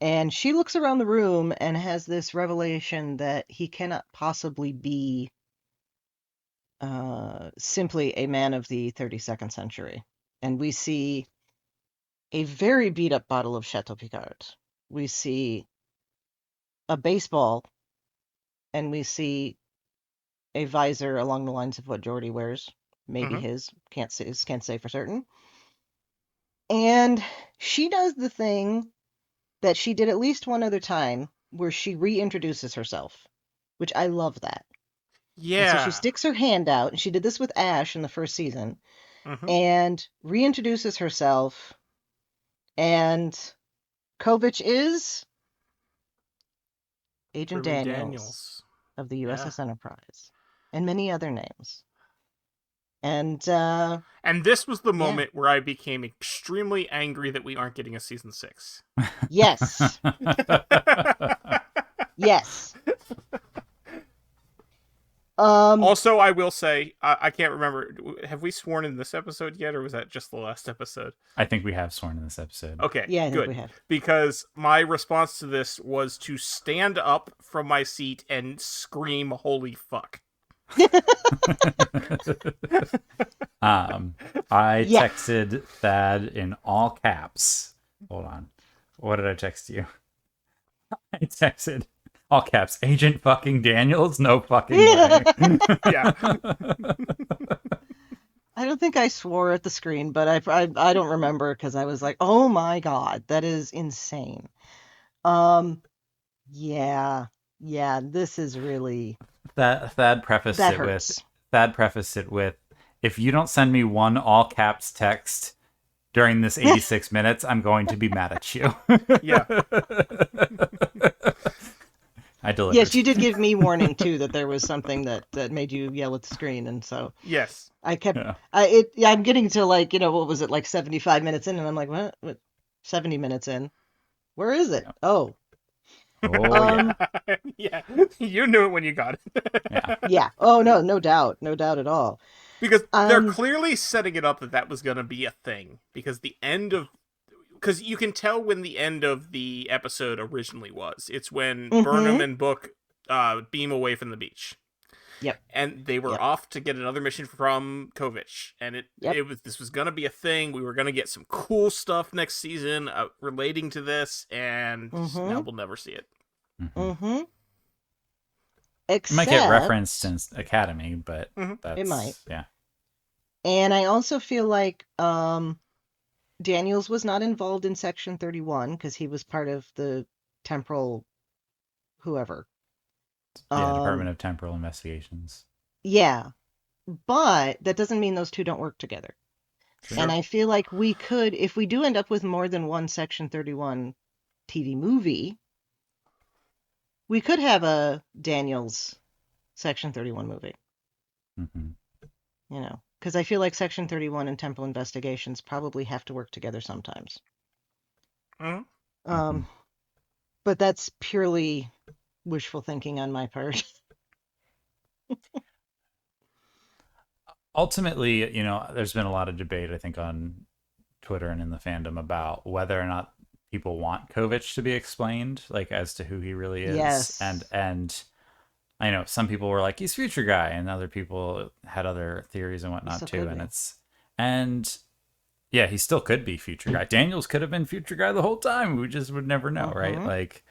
Speaker 3: And she looks around the room and has this revelation that he cannot possibly be simply a man of the 32nd century. And we see a very beat up bottle of Chateau Picard. We see a baseball, and we see a visor along the lines of what Geordi wears. Maybe his. Can't say for certain. And she does the thing that she did at least one other time, where she reintroduces herself, which I love that.
Speaker 4: Yeah.
Speaker 3: And so she sticks her hand out, and she did this with Ash in the first season, and reintroduces herself, and Kovich is Agent Daniels of the USS Enterprise, and many other names. And
Speaker 4: this was the moment where I became extremely angry that we aren't getting a season 6.
Speaker 3: Yes. Yes.
Speaker 4: Also, I will say, I can't remember. Have we sworn in this episode yet, or was that just the last episode?
Speaker 5: I think we have sworn in this episode.
Speaker 4: Okay,
Speaker 3: yeah, I
Speaker 4: good.
Speaker 3: think we have.
Speaker 4: Because my response to this was to stand up from my seat and scream, "Holy fuck!"
Speaker 5: I texted Thad in all caps. Hold on. What did I text you? I texted all caps, Agent fucking Daniels? No fucking way.
Speaker 4: Yeah.
Speaker 3: I don't think I swore at the screen, but I don't remember, because I was like, oh my god, that is insane. Yeah, this is really...
Speaker 5: Thad prefaced it with, if you don't send me one all caps text during this 86 minutes, I'm going to be mad at you.
Speaker 4: Yeah.
Speaker 5: I delivered.
Speaker 3: Yes, you did give me warning too that there was something that made you yell at the screen, and so
Speaker 4: yes,
Speaker 3: I kept. I'm getting to, like, what was it, like 75 minutes in, and I'm like, what? 70 minutes in, where is it? Oh.
Speaker 4: Yeah, you knew it when you got it.
Speaker 3: Yeah. Oh no doubt at all.
Speaker 4: Because they're clearly setting it up that was going to be a thing. Because because you can tell when the end of the episode originally was. It's when Burnham and Book beam away from the beach.
Speaker 3: Yep.
Speaker 4: And they were off to get another mission from Kovich. And this was going to be a thing. We were going to get some cool stuff next season relating to this. And now we'll never see it.
Speaker 3: Except,
Speaker 5: it might get referenced in Academy, but it
Speaker 3: might.
Speaker 5: Yeah.
Speaker 3: And I also feel like Daniels was not involved in Section 31 because he was part of the temporal whoever.
Speaker 5: Yeah, Department of Temporal Investigations.
Speaker 3: Yeah. But that doesn't mean those two don't work together.
Speaker 4: Sure.
Speaker 3: And I feel like we could, if we do end up with more than one Section 31 TV movie, we could have a Daniels Section 31 movie.
Speaker 5: Mm-hmm.
Speaker 3: You know, because I feel like Section 31 and Temple Investigations probably have to work together sometimes.
Speaker 4: Mm-hmm.
Speaker 3: But that's purely wishful thinking on my part.
Speaker 5: Ultimately, you know, there's been a lot of debate, I think, on Twitter and in the fandom about whether or not people want Kovich to be explained, like as to who he really is.
Speaker 3: Yes.
Speaker 5: And I know some people were like, he's Future Guy, and other people had other theories and whatnot too. And yeah, he still could be Future Guy. Daniels could have been Future Guy the whole time. We just would never know, right? Like,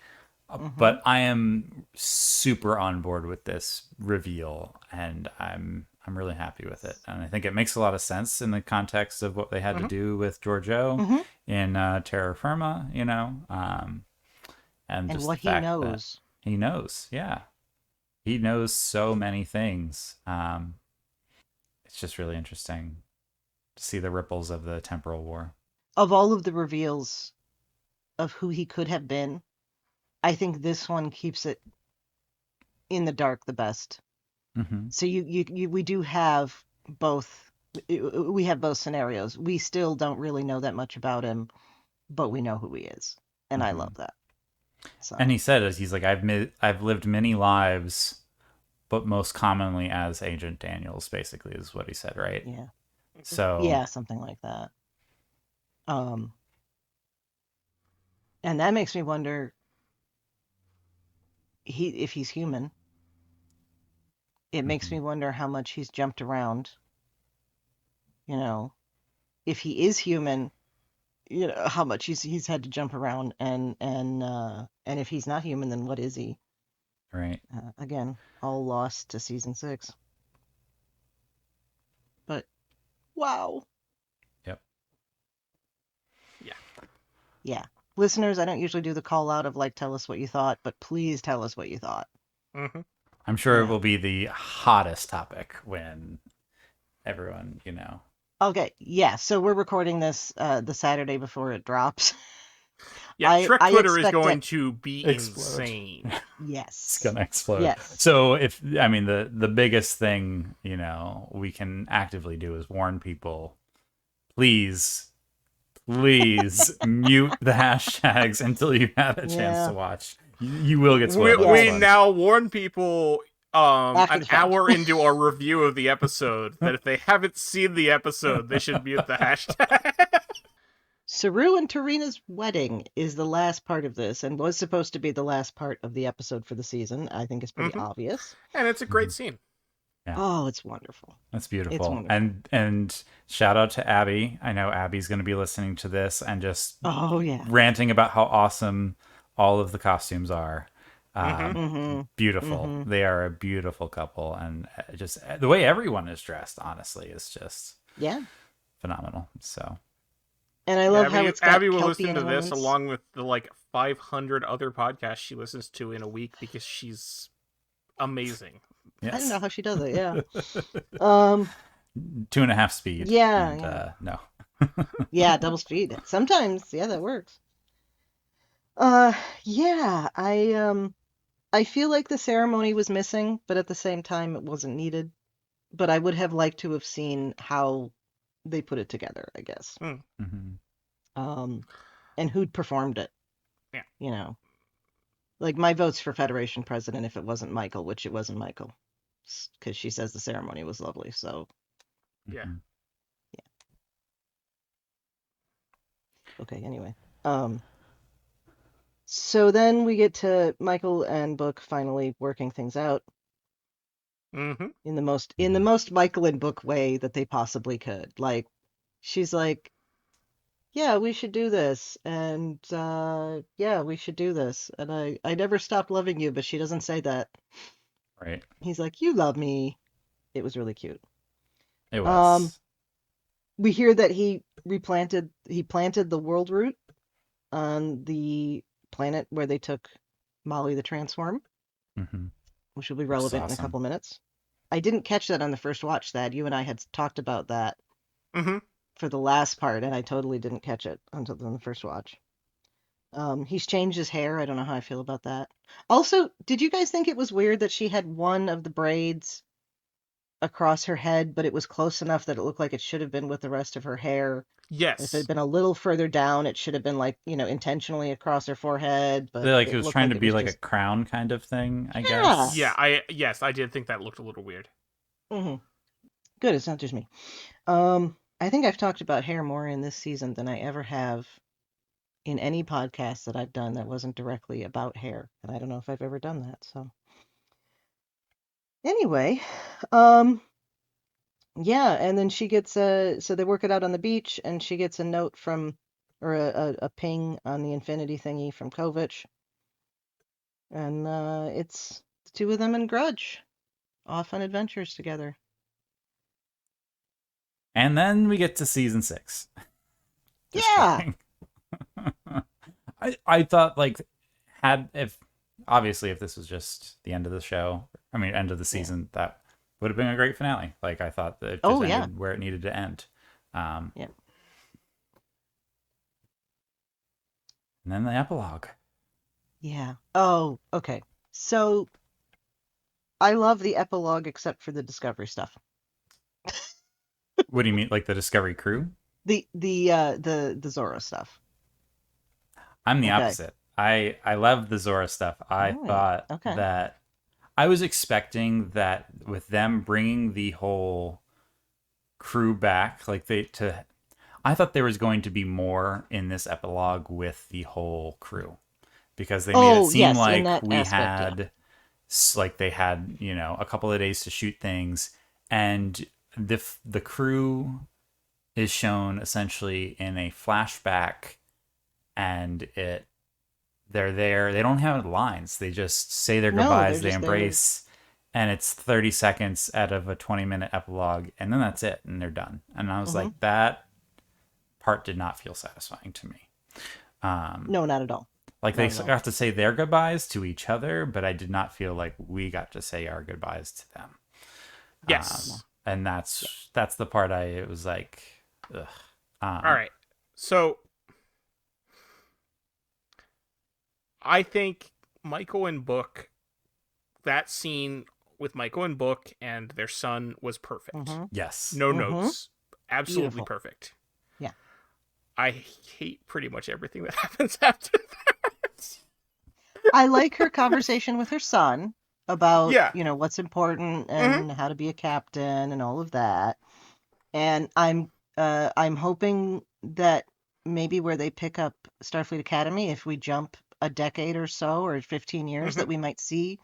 Speaker 5: but I am super on board with this reveal, and I'm really happy with it. And I think it makes a lot of sense in the context of what they had to do with Giorgio in Terra Firma, you know, and just
Speaker 3: what
Speaker 5: the fact
Speaker 3: he knows.
Speaker 5: He knows, yeah. He knows so many things. It's just really interesting to see the ripples of the temporal war.
Speaker 3: Of all of the reveals of who he could have been, I think this one keeps it in the dark the best.
Speaker 5: Mm-hmm.
Speaker 3: So we do have both. We have both scenarios. We still don't really know that much about him, but we know who he is, and I love that. So.
Speaker 5: And he said, he's like, I've lived many lives, but most commonly as Agent Daniels, basically, is what he said, right?
Speaker 3: Yeah.
Speaker 5: So
Speaker 3: yeah, something like that. And that makes me wonder if he's human. It makes me wonder how much he's jumped around. You know, if he is human, you know, how much he's had to jump around, and if he's not human, then what is he?
Speaker 5: Right.
Speaker 3: Again, all lost to season 6. But wow.
Speaker 5: Yep.
Speaker 3: Yeah. Listeners, I don't usually do the call out of like, tell us what you thought, but please tell us what you thought.
Speaker 5: I'm sure it will be the hottest topic when everyone, you know.
Speaker 3: Okay, yeah. So we're recording this the Saturday before it drops.
Speaker 4: Yeah, Trek Twitter is
Speaker 3: expect
Speaker 4: going
Speaker 3: it-
Speaker 4: to be insane.
Speaker 3: Yes.
Speaker 5: It's gonna explode.
Speaker 3: Yes.
Speaker 5: So the biggest thing, you know, we can actively do is warn people, please mute the hashtags until you have a chance to watch. You will get spoiled.
Speaker 4: We now warn people
Speaker 3: After
Speaker 4: an
Speaker 3: the fact.
Speaker 4: hour into our review of the episode that if they haven't seen the episode, they should mute the hashtag.
Speaker 3: Saru and Tarina's wedding is the last part of this, and was supposed to be the last part of the episode for the season. I think it's pretty obvious.
Speaker 4: And it's a great scene.
Speaker 5: Yeah.
Speaker 3: Oh, it's wonderful.
Speaker 5: That's beautiful.
Speaker 3: It's wonderful.
Speaker 5: And shout out to Abby. I know Abby's going to be listening to this and just ranting about how awesome all of the costumes are. Beautiful. They are a beautiful couple, and just the way everyone is dressed, honestly, is just phenomenal. So.
Speaker 3: And I love how it's got
Speaker 4: Abby will
Speaker 3: Kelpian
Speaker 4: listen to this
Speaker 3: elements.
Speaker 4: along with the like 500 other podcasts she listens to in a week because she's amazing.
Speaker 5: Yes.
Speaker 3: I don't know how she does it. Yeah.
Speaker 5: 2.5 speed.
Speaker 3: Yeah.
Speaker 5: No.
Speaker 3: Yeah, double speed. Sometimes, that works. Yeah, I feel like the ceremony was missing, but at the same time it wasn't needed. But I would have liked to have seen how they put it together, I guess. And who'd performed it.
Speaker 4: Yeah.
Speaker 3: You know. Like my vote's for Federation President if it wasn't Michael, which it wasn't Michael. Because she says the ceremony was lovely, so.
Speaker 4: Yeah.
Speaker 3: Okay, anyway. So then we get to Michael and Book finally working things out. In the most Michael and Book way that they possibly could. Like, she's like, yeah, we should do this, and we should do this, and I never stopped loving you, but she doesn't say that.
Speaker 5: Right.
Speaker 3: He's like, you love me. It was really cute.
Speaker 5: It was.
Speaker 3: We hear that he planted the world root on the planet where they took Molly the Transform, which will be relevant in a couple minutes. I didn't catch that on the first watch, Thad. You and I had talked about that
Speaker 4: Mm-hmm.
Speaker 3: for the last part, and I totally didn't catch it until the first watch. He's changed his hair. I don't know how I feel about that. Also, did you guys think it was weird that she had one of the braids across her head, but it was close enough that it looked like it should have been with the rest of her hair? If it
Speaker 4: Yes.
Speaker 3: had been a little further down, it should have been like, intentionally across her forehead, but
Speaker 5: Like
Speaker 3: it
Speaker 5: it was
Speaker 3: looked
Speaker 5: trying
Speaker 3: like
Speaker 5: to
Speaker 3: it
Speaker 5: be
Speaker 3: was
Speaker 5: like a
Speaker 3: just...
Speaker 5: crown kind of thing, I
Speaker 3: Yeah.
Speaker 5: guess.
Speaker 4: Yeah, I did think that looked a little weird.
Speaker 3: hmm Good, it's not just me. I think I've talked about hair more in this season than I ever have in any podcast that I've done that wasn't directly about hair, and I don't know if I've ever done that. So anyway, yeah, and then she gets so they work it out on the beach, and she gets a note from, or a ping on the infinity thingy from Kovich, and it's the two of them and Grudge off on adventures together.
Speaker 5: And then we get to season 6. Just
Speaker 3: Yeah.
Speaker 5: kidding. I thought like if this was just the end of the show, end of the season, that would have been a great finale. Like I thought that it just ended where it needed to end.
Speaker 3: Yeah.
Speaker 5: And then the epilogue.
Speaker 3: Yeah. Oh, okay. So I love the epilogue except for the Discovery stuff.
Speaker 5: What do you mean, like the Discovery crew?
Speaker 3: The Zorro stuff.
Speaker 5: I'm the opposite. I love the Zora stuff. I thought that I was expecting that with them bringing the whole crew back, I thought there was going to be more in this epilogue with the whole crew, because they made it seem like we had, like they had, a couple of days to shoot things, and the crew is shown essentially in a flashback. And they're there. They don't have lines. They just say their goodbyes. They embrace, and it's 30 seconds out of a 20-minute epilogue, and then that's it, and they're done. And I was like, that part did not feel satisfying to me.
Speaker 3: No, not at all.
Speaker 5: Like they got to say their goodbyes to each other, but I did not feel like we got to say our goodbyes to them.
Speaker 4: Yes.
Speaker 5: And that's the part it was like, ugh.
Speaker 4: All right. So I think Michael and Book, that scene with Michael and Book and their son was perfect.
Speaker 3: Mm-hmm.
Speaker 5: Yes.
Speaker 4: No notes. Absolutely
Speaker 3: Beautiful.
Speaker 4: Perfect.
Speaker 3: Yeah.
Speaker 4: I hate pretty much everything that happens after that.
Speaker 3: I like her conversation with her son about,
Speaker 4: Yeah.
Speaker 3: what's important and how to be a captain and all of that. And I'm hoping that maybe where they pick up Starfleet Academy, if we jump a decade or so, or 15 years, that we might see,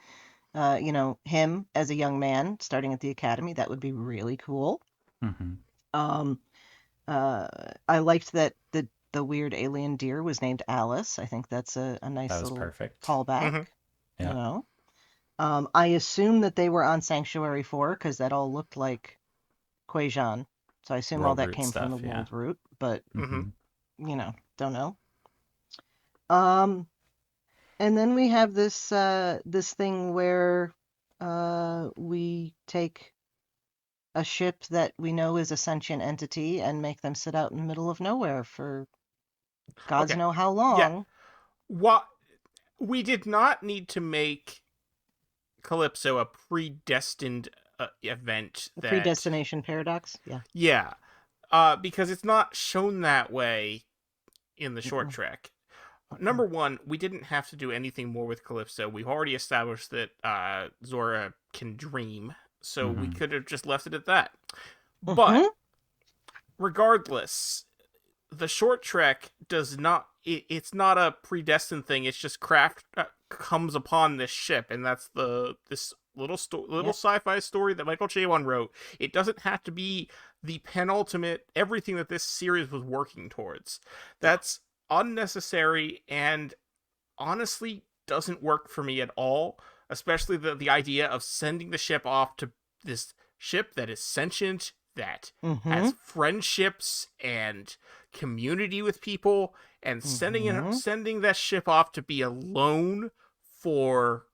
Speaker 3: him as a young man starting at the Academy. That would be really cool.
Speaker 5: Mm-hmm.
Speaker 3: I liked that the weird alien deer was named Alice. I think that's a nice little
Speaker 5: perfect
Speaker 3: callback.
Speaker 5: Yeah.
Speaker 3: I assume that they were on Sanctuary 4 because that all looked like Quajan. So I assume all that came from the World Route, but don't know. And then we have this thing where we take a ship that we know is a sentient entity and make them sit out in the middle of nowhere for gods know how long.
Speaker 4: Yeah. What we did not need to make Calypso a predestined event.
Speaker 3: Predestination paradox. Yeah.
Speaker 4: Yeah. Because it's not shown that way in the short trek. Number one, we didn't have to do anything more with Calypso. We've already established that Zora can dream, so we could have just left it at that. But regardless, the short trek does not. It's not a predestined thing. It's just craft comes upon this ship, and that's this little sci-fi story that Michael Chabon wrote. It doesn't have to be the penultimate everything that this series was working towards. That's unnecessary and honestly doesn't work for me at all, especially the idea of sending the ship off to this ship that is sentient, that has friendships and community with people, and sending that ship off to be alone for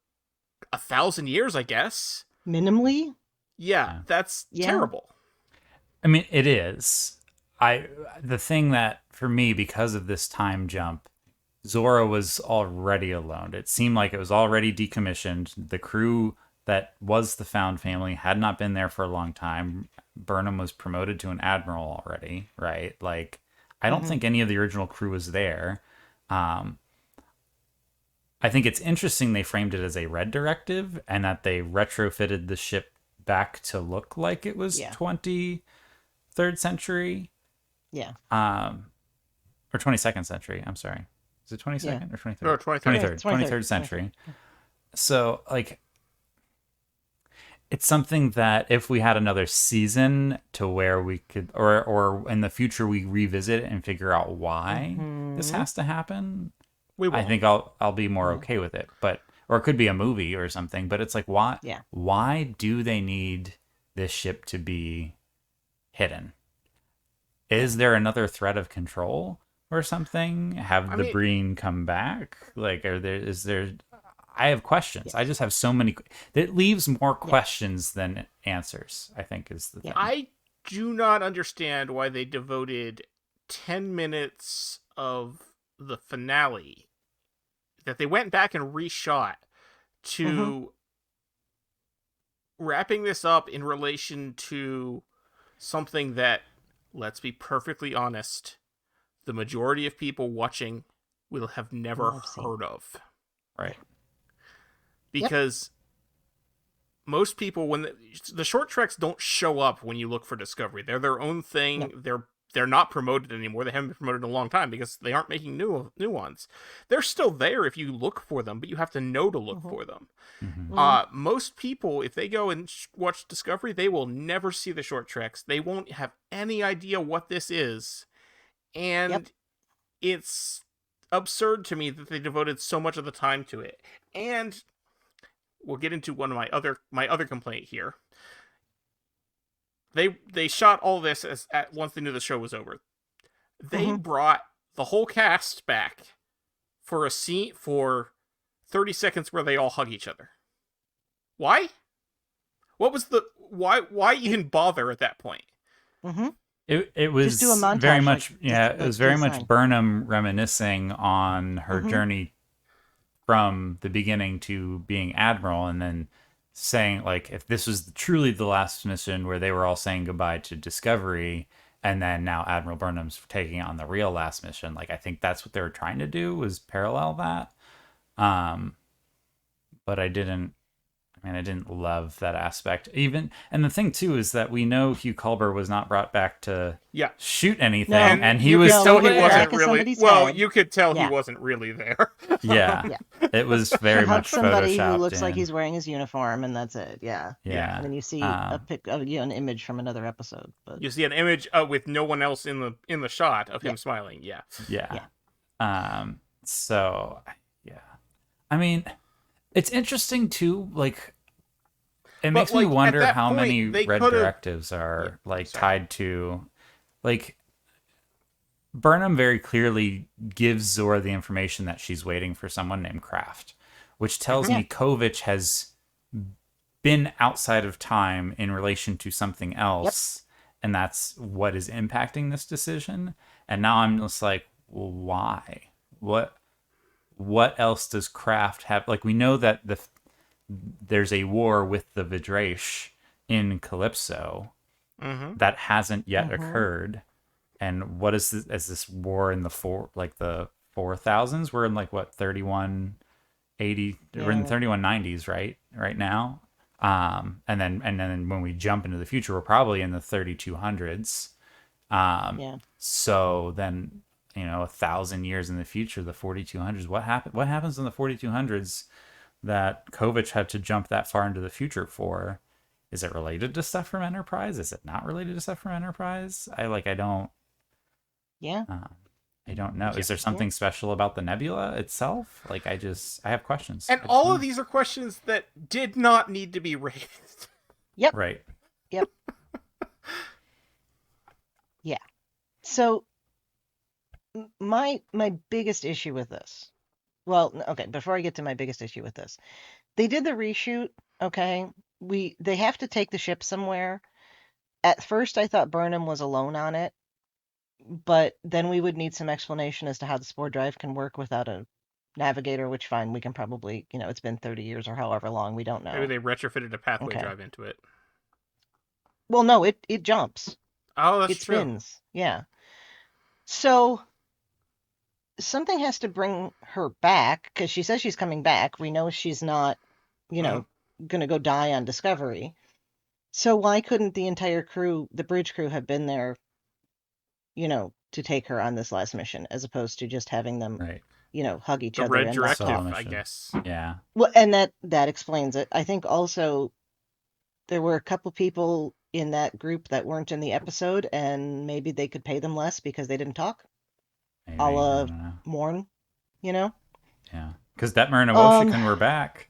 Speaker 4: 1,000 years, I guess.
Speaker 3: Minimally?
Speaker 4: Yeah, that's terrible.
Speaker 5: I mean, it is. The thing that, for me, because of this time jump, Zora was already alone. It seemed like it was already decommissioned. The crew that was the Found family had not been there for a long time. Burnham was promoted to an admiral already, right? Like, I don't think any of the original crew was there. I think it's interesting they framed it as a red directive and that they retrofitted the ship back to look like it was 23rd century.
Speaker 3: Yeah.
Speaker 5: Or 22nd century. I'm sorry. Is it 22nd or 23rd?
Speaker 4: No, 23rd.
Speaker 5: 23rd century. So, like, it's something that if we had another season to where we could, or in the future we revisit it and figure out why this has to happen, I think I'll be more okay with it. But, or it could be a movie or something. But it's like, why do they need this ship to be hidden? Is there another threat of control or something? Have the Breen come back? Like, is there? I have questions.
Speaker 3: Yes.
Speaker 5: I just have so many. It leaves more questions than answers, I think, is the thing.
Speaker 4: I do not understand why they devoted 10 minutes of the finale that they went back and reshot to wrapping this up in relation to something that, let's be perfectly honest, the majority of people watching will have never heard of.
Speaker 5: Right.
Speaker 4: Because most people, when the short treks don't show up when you look for Discovery. They're their own thing.
Speaker 3: No.
Speaker 4: They're not promoted anymore. They haven't been promoted in a long time because they aren't making new ones. They're still there if you look for them, but you have to know to look for them. Most people, if they go and watch Discovery, they will never see the short treks. They won't have any idea what this is. And it's absurd to me that they devoted so much of the time to it. And we'll get into one of my other complaint here. They shot all this once they knew the show was over. They brought the whole cast back for a scene for 30 seconds where they all hug each other. Why? What was why even bother at that point?
Speaker 5: It was
Speaker 3: Just do a montage,
Speaker 5: very much
Speaker 3: like,
Speaker 5: it was very much Burnham reminiscing on her journey from the beginning to being admiral, and then saying, like, if this was truly the last mission where they were all saying goodbye to Discovery, and then now Admiral Burnham's taking on the real last mission, like, I think that's what they were trying to do, was parallel that. But I didn't love that aspect. Even, and the thing too is that we know Hugh Culber was not brought back to shoot anything, and he was still there.
Speaker 4: Wasn't really, well, you could tell he wasn't really there. It was very much
Speaker 3: somebody
Speaker 5: photoshopped
Speaker 3: who looks
Speaker 5: in.
Speaker 3: like he's wearing his uniform, and that's it. And then you see an image from another episode. But
Speaker 4: you see an image with no one else in the shot of him smiling.
Speaker 5: So I mean, it's interesting too, like, it makes me wonder how many red directives are tied to, like, Burnham very clearly gives Zora the information that she's waiting for someone named Kraft, which tells me Kovich has been outside of time in relation to something else, and that's what is impacting this decision. And now I'm just like, well, why? What else does Kraft have? Like, we know that there's a war with the Vidraish in Calypso that hasn't yet occurred. And what is this war in the 4000s? We're in, like, what, 3180? We're in the 3190s, right now. And then when we jump into the future, we're probably in the 3200s. So then, 1,000 years in the future, the 4200s. What happens in the 4200s that Kovich had to jump that far into the future for? Is it related to stuff from Enterprise? Is it not related to stuff from Enterprise? I don't. I don't know. Is there something special about the nebula itself? Like, I have questions.
Speaker 4: And all of these are questions that did not need to be raised.
Speaker 5: Right.
Speaker 3: So my biggest issue with this, well, okay, before I get to my biggest issue with this, they did the reshoot, okay, they have to take the ship somewhere. At first, I thought Burnham was alone on it, but then we would need some explanation as to how the spore drive can work without a navigator, which fine, we can probably, it's been 30 years or however long, we don't know.
Speaker 4: Maybe they retrofitted a pathway
Speaker 3: Okay.
Speaker 4: drive into it.
Speaker 3: Well, no, it jumps.
Speaker 4: Oh, that's
Speaker 3: It
Speaker 4: true.
Speaker 3: spins. Yeah. So something has to bring her back because she says she's coming back. We know she's not, going to go die on Discovery. So why couldn't the entire crew, the bridge crew, have been there, to take her on this last mission, as opposed to just having them,
Speaker 5: Right.
Speaker 3: hug each
Speaker 4: The
Speaker 3: other
Speaker 4: red
Speaker 3: and not
Speaker 4: directive,
Speaker 3: talk?
Speaker 5: Solo
Speaker 4: I
Speaker 5: mission.
Speaker 4: guess.
Speaker 5: Yeah.
Speaker 3: Well, and that explains it. I think also there were a couple people in that group that weren't in the episode, and maybe they could pay them less because they didn't talk.
Speaker 5: Maybe.
Speaker 3: A
Speaker 5: I
Speaker 3: la
Speaker 5: don't know.
Speaker 3: Morn,
Speaker 5: Yeah. Because Detmer and Awoshkin were back.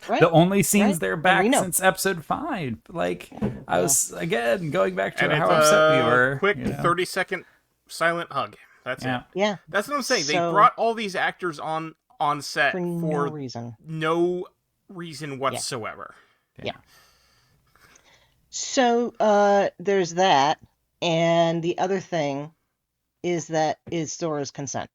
Speaker 3: Right,
Speaker 5: The only scenes
Speaker 3: right.
Speaker 5: they're
Speaker 3: And
Speaker 5: back
Speaker 3: Reno.
Speaker 5: since episode 5. Like, I was, again, going back to
Speaker 4: And
Speaker 5: how
Speaker 4: it's
Speaker 5: upset we
Speaker 4: a
Speaker 5: were.
Speaker 4: quick
Speaker 5: you know?
Speaker 4: 30-second silent hug. That's
Speaker 5: Yeah.
Speaker 4: it.
Speaker 3: Yeah,
Speaker 4: That's what I'm saying. They
Speaker 3: So-
Speaker 4: brought all these actors on set
Speaker 3: for no
Speaker 4: for
Speaker 3: reason.
Speaker 4: no reason whatsoever.
Speaker 3: Yeah. So there's that, and the other thing is Zora's consent.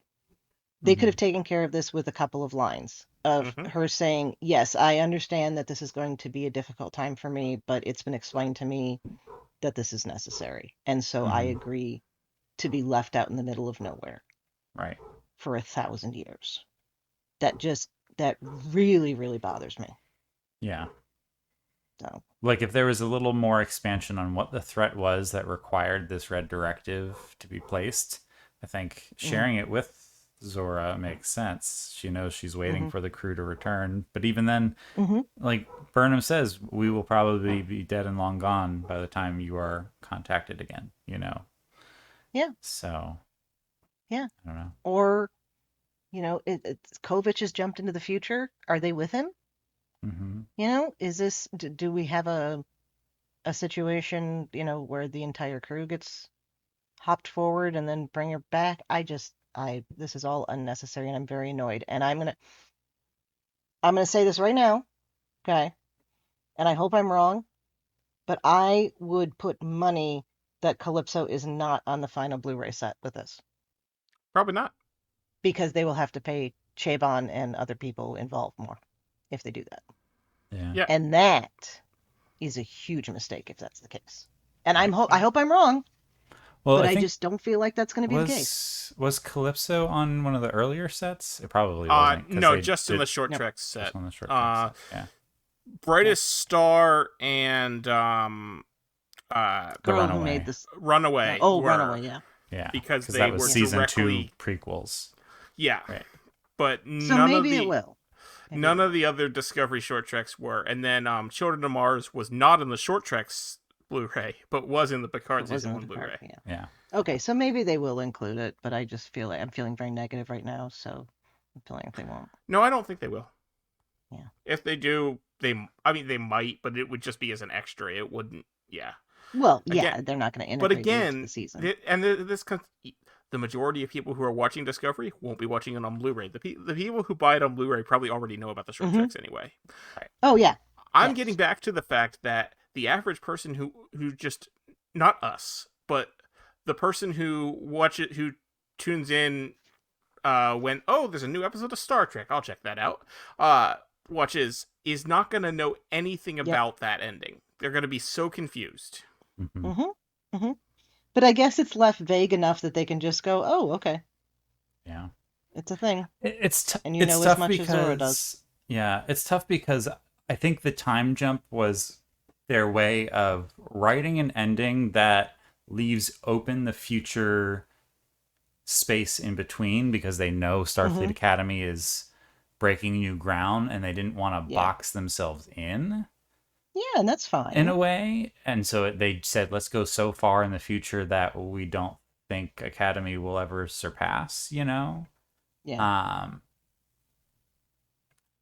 Speaker 3: They could have taken care of this with a couple of lines of her saying, yes, I understand that this is going to be a difficult time for me, but it's been explained to me that this is necessary. And so I agree to be left out in the middle of nowhere
Speaker 5: Right.
Speaker 3: for 1,000 years. That really, really bothers me.
Speaker 5: Yeah.
Speaker 3: So,
Speaker 5: Like, if there was a little more expansion on what the threat was that required this red directive to be placed, I think sharing it with Zora makes sense. She knows she's waiting for the crew to return. But even then, like Burnham says, we will probably be dead and long gone by the time you are contacted again,
Speaker 3: Yeah.
Speaker 5: So,
Speaker 3: Yeah.
Speaker 5: I don't know.
Speaker 3: Or, Kovich has jumped into the future. Are they with him? Is this, do we have a situation, where the entire crew gets hopped forward and then bring her back? This is all unnecessary and I'm very annoyed. And I'm going to say this right now. Okay. And I hope I'm wrong, but I would put money that Calypso is not on the final Blu-ray set with this.
Speaker 4: Probably not.
Speaker 3: Because they will have to pay Chabon and other people involved more if they do that.
Speaker 5: Yeah.
Speaker 3: And that is a huge mistake if that's the case. And I hope I'm wrong,
Speaker 5: Well,
Speaker 3: but I
Speaker 5: think
Speaker 3: just don't feel like that's going to be the case.
Speaker 5: Was Calypso on one of the earlier sets? It probably wasn't. 'cause
Speaker 4: No,
Speaker 5: they
Speaker 4: just in
Speaker 5: did-
Speaker 4: the short trek set.
Speaker 5: just on the short track set. Yeah.
Speaker 4: Brightest Star and
Speaker 3: Girl who
Speaker 5: Runaway.
Speaker 3: made this.
Speaker 4: Runaway.
Speaker 3: Oh,
Speaker 4: were,
Speaker 3: Runaway, yeah.
Speaker 5: Yeah.
Speaker 4: Because they
Speaker 5: that was
Speaker 4: were
Speaker 5: season
Speaker 4: directly
Speaker 5: 2 prequels.
Speaker 4: Yeah.
Speaker 5: Right.
Speaker 4: But
Speaker 3: So
Speaker 4: none
Speaker 3: maybe
Speaker 4: of the
Speaker 3: it will.
Speaker 4: none of the other Discovery short treks were. And then Children of Mars was not in the short treks Blu-ray, but was in the Picard season 1 Blu-ray.
Speaker 5: Yeah.
Speaker 3: Okay, so maybe they will include it, but I just feel like I'm feeling very negative right now, so I'm feeling like they won't.
Speaker 4: No, I don't think they will.
Speaker 3: Yeah.
Speaker 4: If they do, they might, but it would just be as an extra. It wouldn't. Yeah.
Speaker 3: Well,
Speaker 4: Again,
Speaker 3: they're not going to
Speaker 4: But
Speaker 3: integrate it into
Speaker 4: again,
Speaker 3: the season.
Speaker 4: the majority of people who are watching Discovery won't be watching it on Blu-ray. The people who buy it on Blu-ray probably already know about the short treks anyway.
Speaker 3: Oh yeah.
Speaker 4: I'm getting back to the fact that the average person who just, not us, but the person who tunes in when, oh, there's a new episode of Star Trek, I'll check that out, watches, is not going to know anything about that ending. They're going to be so confused.
Speaker 3: But I guess it's left vague enough that they can just go, oh, okay.
Speaker 5: Yeah.
Speaker 3: It's a thing.
Speaker 5: It's
Speaker 3: And you
Speaker 5: it's
Speaker 3: know as
Speaker 5: tough
Speaker 3: much as
Speaker 5: because
Speaker 3: Zora does.
Speaker 5: Yeah, it's tough because I think the time jump was their way of writing an ending that leaves open the future space in between, because they know Starfleet Academy is breaking new ground and they didn't want to box themselves in.
Speaker 3: Yeah, and that's fine.
Speaker 5: In a way. And so they said, let's go so far in the future that we don't think Academy will ever surpass,
Speaker 3: Yeah.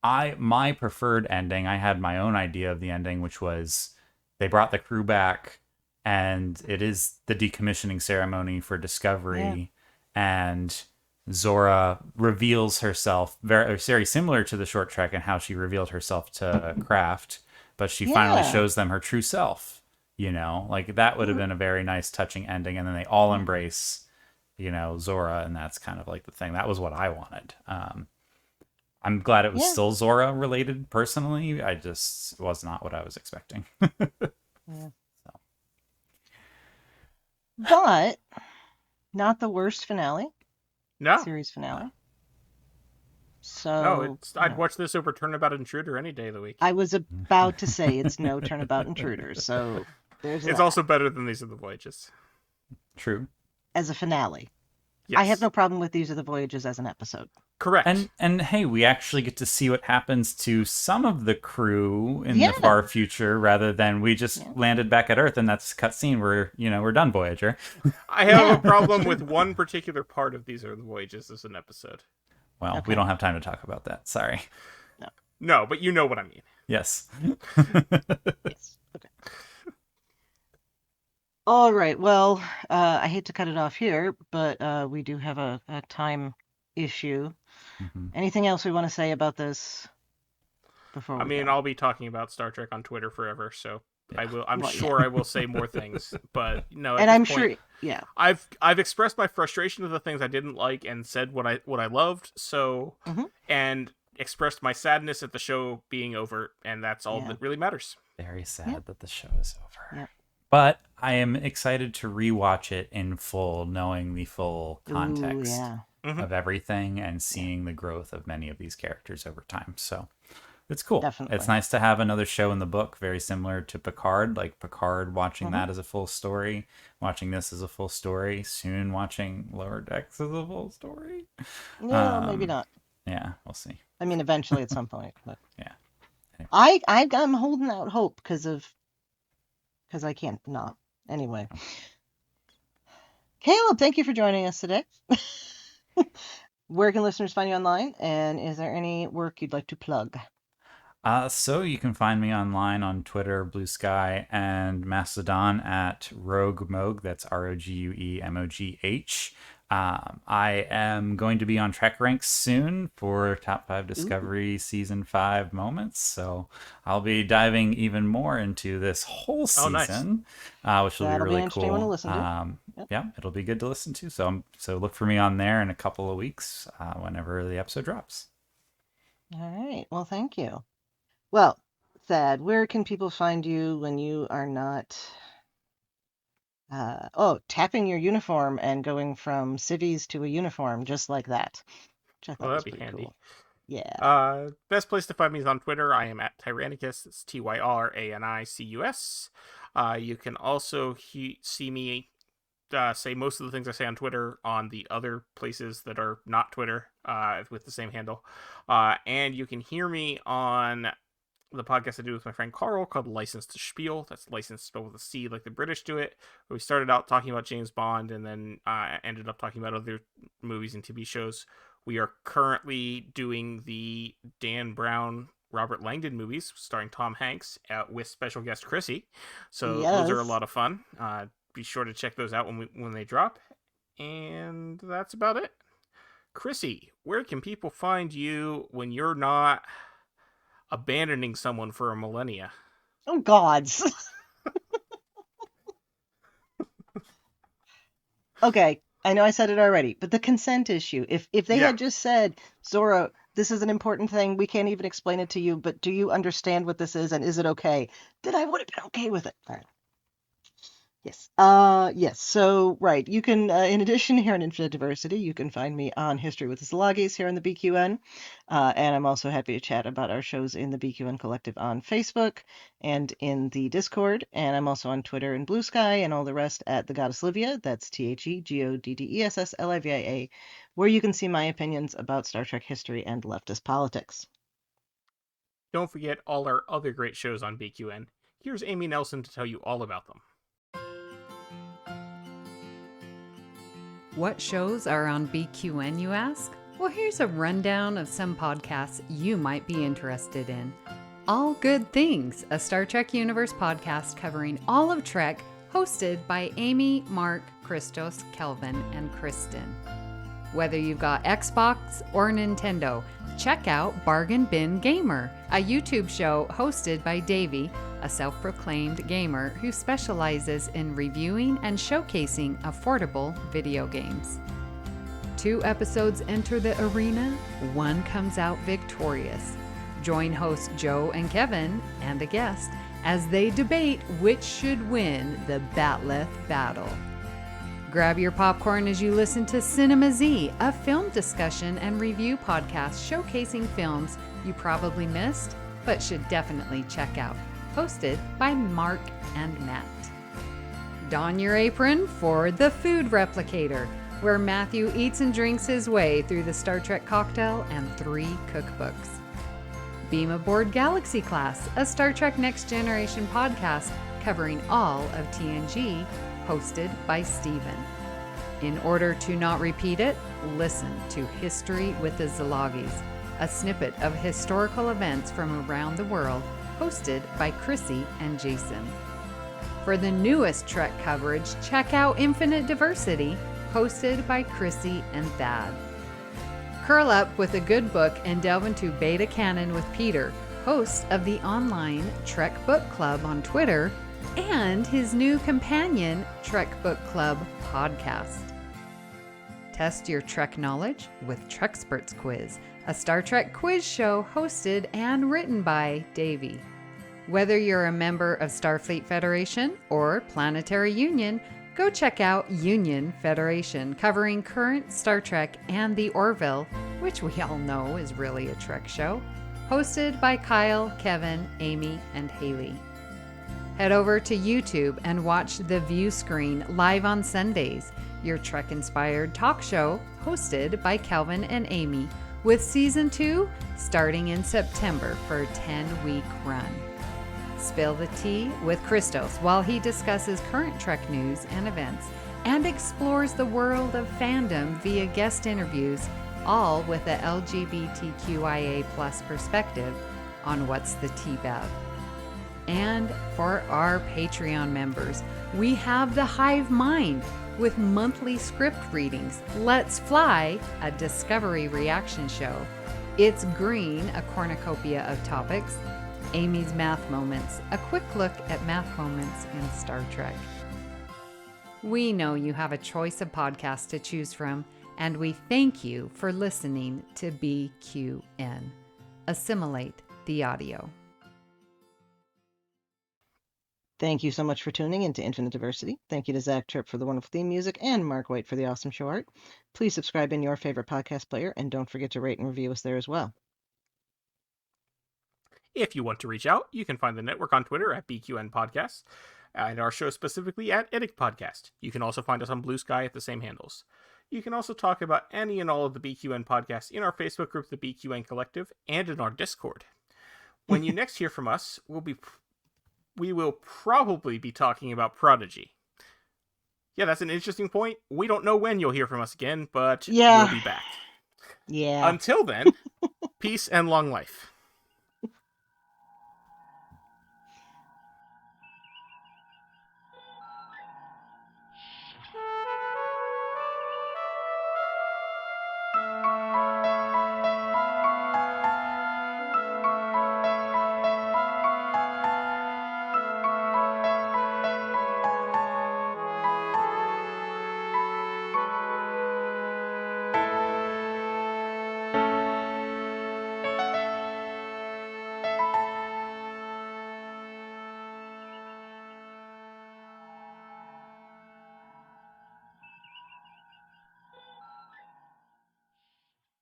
Speaker 5: My preferred ending, I had my own idea of the ending, which was they brought the crew back and it is the decommissioning ceremony for Discovery, and Zora reveals herself very, very similar to the short trek and how she revealed herself to Kraft, but she finally
Speaker 3: Yeah.
Speaker 5: shows them her true self. Like that would have been a very nice, touching ending, and then they all embrace, Zora, and that's kind of like the thing. That was what I wanted. I'm glad it was still Zora related personally. I just was not what I was expecting.
Speaker 3: Yeah. But not the worst finale.
Speaker 4: No.
Speaker 3: Series finale. So
Speaker 4: No, I'd watch this over Turnabout Intruder any day of the week.
Speaker 3: I was about to say it's no Turnabout Intruder. So there's
Speaker 4: It's
Speaker 3: that.
Speaker 4: also better than These Are the Voyages.
Speaker 5: True.
Speaker 3: As a finale.
Speaker 4: Yes.
Speaker 3: I have no problem with These Are the Voyages as an episode.
Speaker 4: Correct.
Speaker 5: And hey, we actually get to see what happens to some of the crew in the far future, rather than we just landed back at Earth and that's a cutscene. We're done, Voyager.
Speaker 4: I have a problem with one particular part of These Are the Voyages as an episode.
Speaker 5: Well, we don't have time to talk about that. Sorry.
Speaker 4: No, but you know what I mean.
Speaker 5: Yes.
Speaker 3: Yes. Okay. All right. Well, I hate to cut it off here, but we do have a time issue.
Speaker 5: Mm-hmm.
Speaker 3: Anything else we want to say about this before we go?
Speaker 4: I'll be talking about Star Trek on Twitter forever, so I will. I'm
Speaker 3: Well,
Speaker 4: sure I will say more things, but no. At
Speaker 3: And
Speaker 4: this
Speaker 3: I'm
Speaker 4: point,
Speaker 3: sure,
Speaker 4: I've expressed my frustration of the things I didn't like and said what I loved. So and expressed my sadness at the show being over, and that's all that really matters.
Speaker 5: Very sad that the show is over.
Speaker 3: Yeah.
Speaker 5: But I am excited to rewatch it in full, knowing the full context of everything and seeing the growth of many of these characters over time. So it's cool.
Speaker 3: Definitely.
Speaker 5: It's nice to have another show in the book, very similar to Picard. Like Picard, watching that as a full story, watching this as a full story, soon watching Lower Decks as a full story.
Speaker 3: No, maybe not.
Speaker 5: Yeah, we'll see.
Speaker 3: I mean, eventually at some point. But
Speaker 5: Yeah.
Speaker 3: I'm holding out hope because I can't not. Anyway. Caleb, thank you for joining us today. Where can listeners find you online? And is there any work you'd like to plug?
Speaker 5: So you can find me online on Twitter, Blue Sky, and Mastodon at Rogue Mogue. That's ROGUEMOGH. I am going to be on Trek Ranks soon for Top 5 Discovery Season 5 moments. So I'll be diving even more into this whole season, which will
Speaker 3: That'll
Speaker 5: be really
Speaker 3: interesting
Speaker 5: cool.
Speaker 3: one to listen to.
Speaker 5: Yeah, it'll be good to listen to. So look for me on there in a couple of weeks whenever the episode drops.
Speaker 3: All right. Well, thank you. Well, Thad, where can people find you when you are not tapping your uniform and going from civvies to a uniform just like that? Which I thought was
Speaker 4: That'd be
Speaker 3: pretty
Speaker 4: handy.
Speaker 3: cool. Yeah.
Speaker 4: Best place to find me is on Twitter. I am at Tyrannicus. It's TYRANICUS. You can also see me say most of the things I say on Twitter on the other places that are not Twitter with the same handle. And you can hear me on the podcast I do with my friend Carl called License to Spiel. That's license spelled with a C like the British do it. We started out talking about James Bond and then ended up talking about other movies and TV shows. We are currently doing the Dan Brown, Robert Langdon movies starring Tom Hanks with special guest Chrissie. So those are a lot of fun. Be sure to check those out when they drop. And that's about it. Chrissie, where can people find you when you're not abandoning someone for a millennia?
Speaker 3: Oh, gods. Okay, I know I said it already, but the consent issue. If they had just said, Zora, this is an important thing, we can't even explain it to you, but do you understand what this is and is it okay? Then I would have been okay with it. All right. Yes. Yes. So, right. You can, in addition here on Infinite Diversity, you can find me on History with the Szilagys here on the BQN. And I'm also happy to chat about our shows in the BQN Collective on Facebook and in the Discord. And I'm also on Twitter and Blue Sky and all the rest at The Goddess Livia. That's TheGoddessLivia, where you can see my opinions about Star Trek history and leftist politics.
Speaker 4: Don't forget all our other great shows on BQN. Here's Amy Nelson to tell you all about them.
Speaker 1: What shows are on BQN, you ask? Well, here's a rundown of some podcasts you might be interested in. All Good Things, a Star Trek Universe podcast covering all of Trek, hosted by Amy, Mark, Christos, Kelvin, and Kristen. Whether you've got Xbox or Nintendo, check out Bargain Bin Gamer, a YouTube show hosted by Davey, a self-proclaimed gamer who specializes in reviewing and showcasing affordable video games. 2 episodes enter the arena, 1 comes out victorious. Join hosts Joe and Kevin and a guest as they debate which should win the Batleth battle. Grab your popcorn as you listen to Cinema Z, a film discussion and review podcast showcasing films you probably missed but should definitely check out. Hosted by Mark and Matt. Don your apron for The Food Replicator, where Matthew eats and drinks his way through the Star Trek cocktail and 3 cookbooks. Beam Aboard Galaxy Class, a Star Trek Next Generation podcast covering all of TNG, hosted by Steven. In order to not repeat it, listen to History with the Szilagys, a snippet of historical events from around the world, hosted by Chrissie and Jason. For the newest Trek coverage, check out Infinite Diversity, hosted by Chrissie and Thad. Curl up with a good book and delve into Beta Canon with Peter, host of the online Trek Book Club on Twitter, and his new companion, Trek Book Club podcast. Test your Trek knowledge with Treksperts Quiz, a Star Trek quiz show hosted and written by Davey. Whether you're a member of Starfleet Federation or Planetary Union, go check out Union Federation, covering current Star Trek and the Orville, which we all know is really a Trek show, hosted by Kyle, Kevin, Amy, and Haley. Head over to YouTube and watch The View Screen live on Sundays, your Trek-inspired talk show hosted by Kelvin and Amy, with Season 2 starting in September for a 10-week run. Spill the tea with Christos while he discusses current Trek news and events and explores the world of fandom via guest interviews, all with a LGBTQIA+ perspective on What's the Tea-Bab. And for our Patreon members, we have The Hive Mind with monthly script readings, Let's Fly, a Discovery reaction show, It's Green, a cornucopia of topics, Amy's Math Moments, a quick look at math moments in Star Trek. We know you have a choice of podcasts to choose from, and we thank you for listening to BQN. Assimilate the audio.
Speaker 3: Thank you so much for tuning into Infinite Diversity. Thank you to Zach Tripp for the wonderful theme music and Mark White for the awesome show art. Please subscribe in your favorite podcast player, and don't forget to rate and review us there as well.
Speaker 4: If you want to reach out, you can find the network on Twitter at BQN Podcasts, and our show specifically at Edic Podcast. You can also find us on Blue Sky at the same handles. You can also talk about any and all of the BQN podcasts in our Facebook group, the BQN Collective, and in our Discord. When you next hear from us, we will probably be talking about Prodigy. Yeah, that's an interesting point. We don't know when you'll hear from us again, but we'll be back.
Speaker 3: Yeah.
Speaker 4: Until then, peace and long life.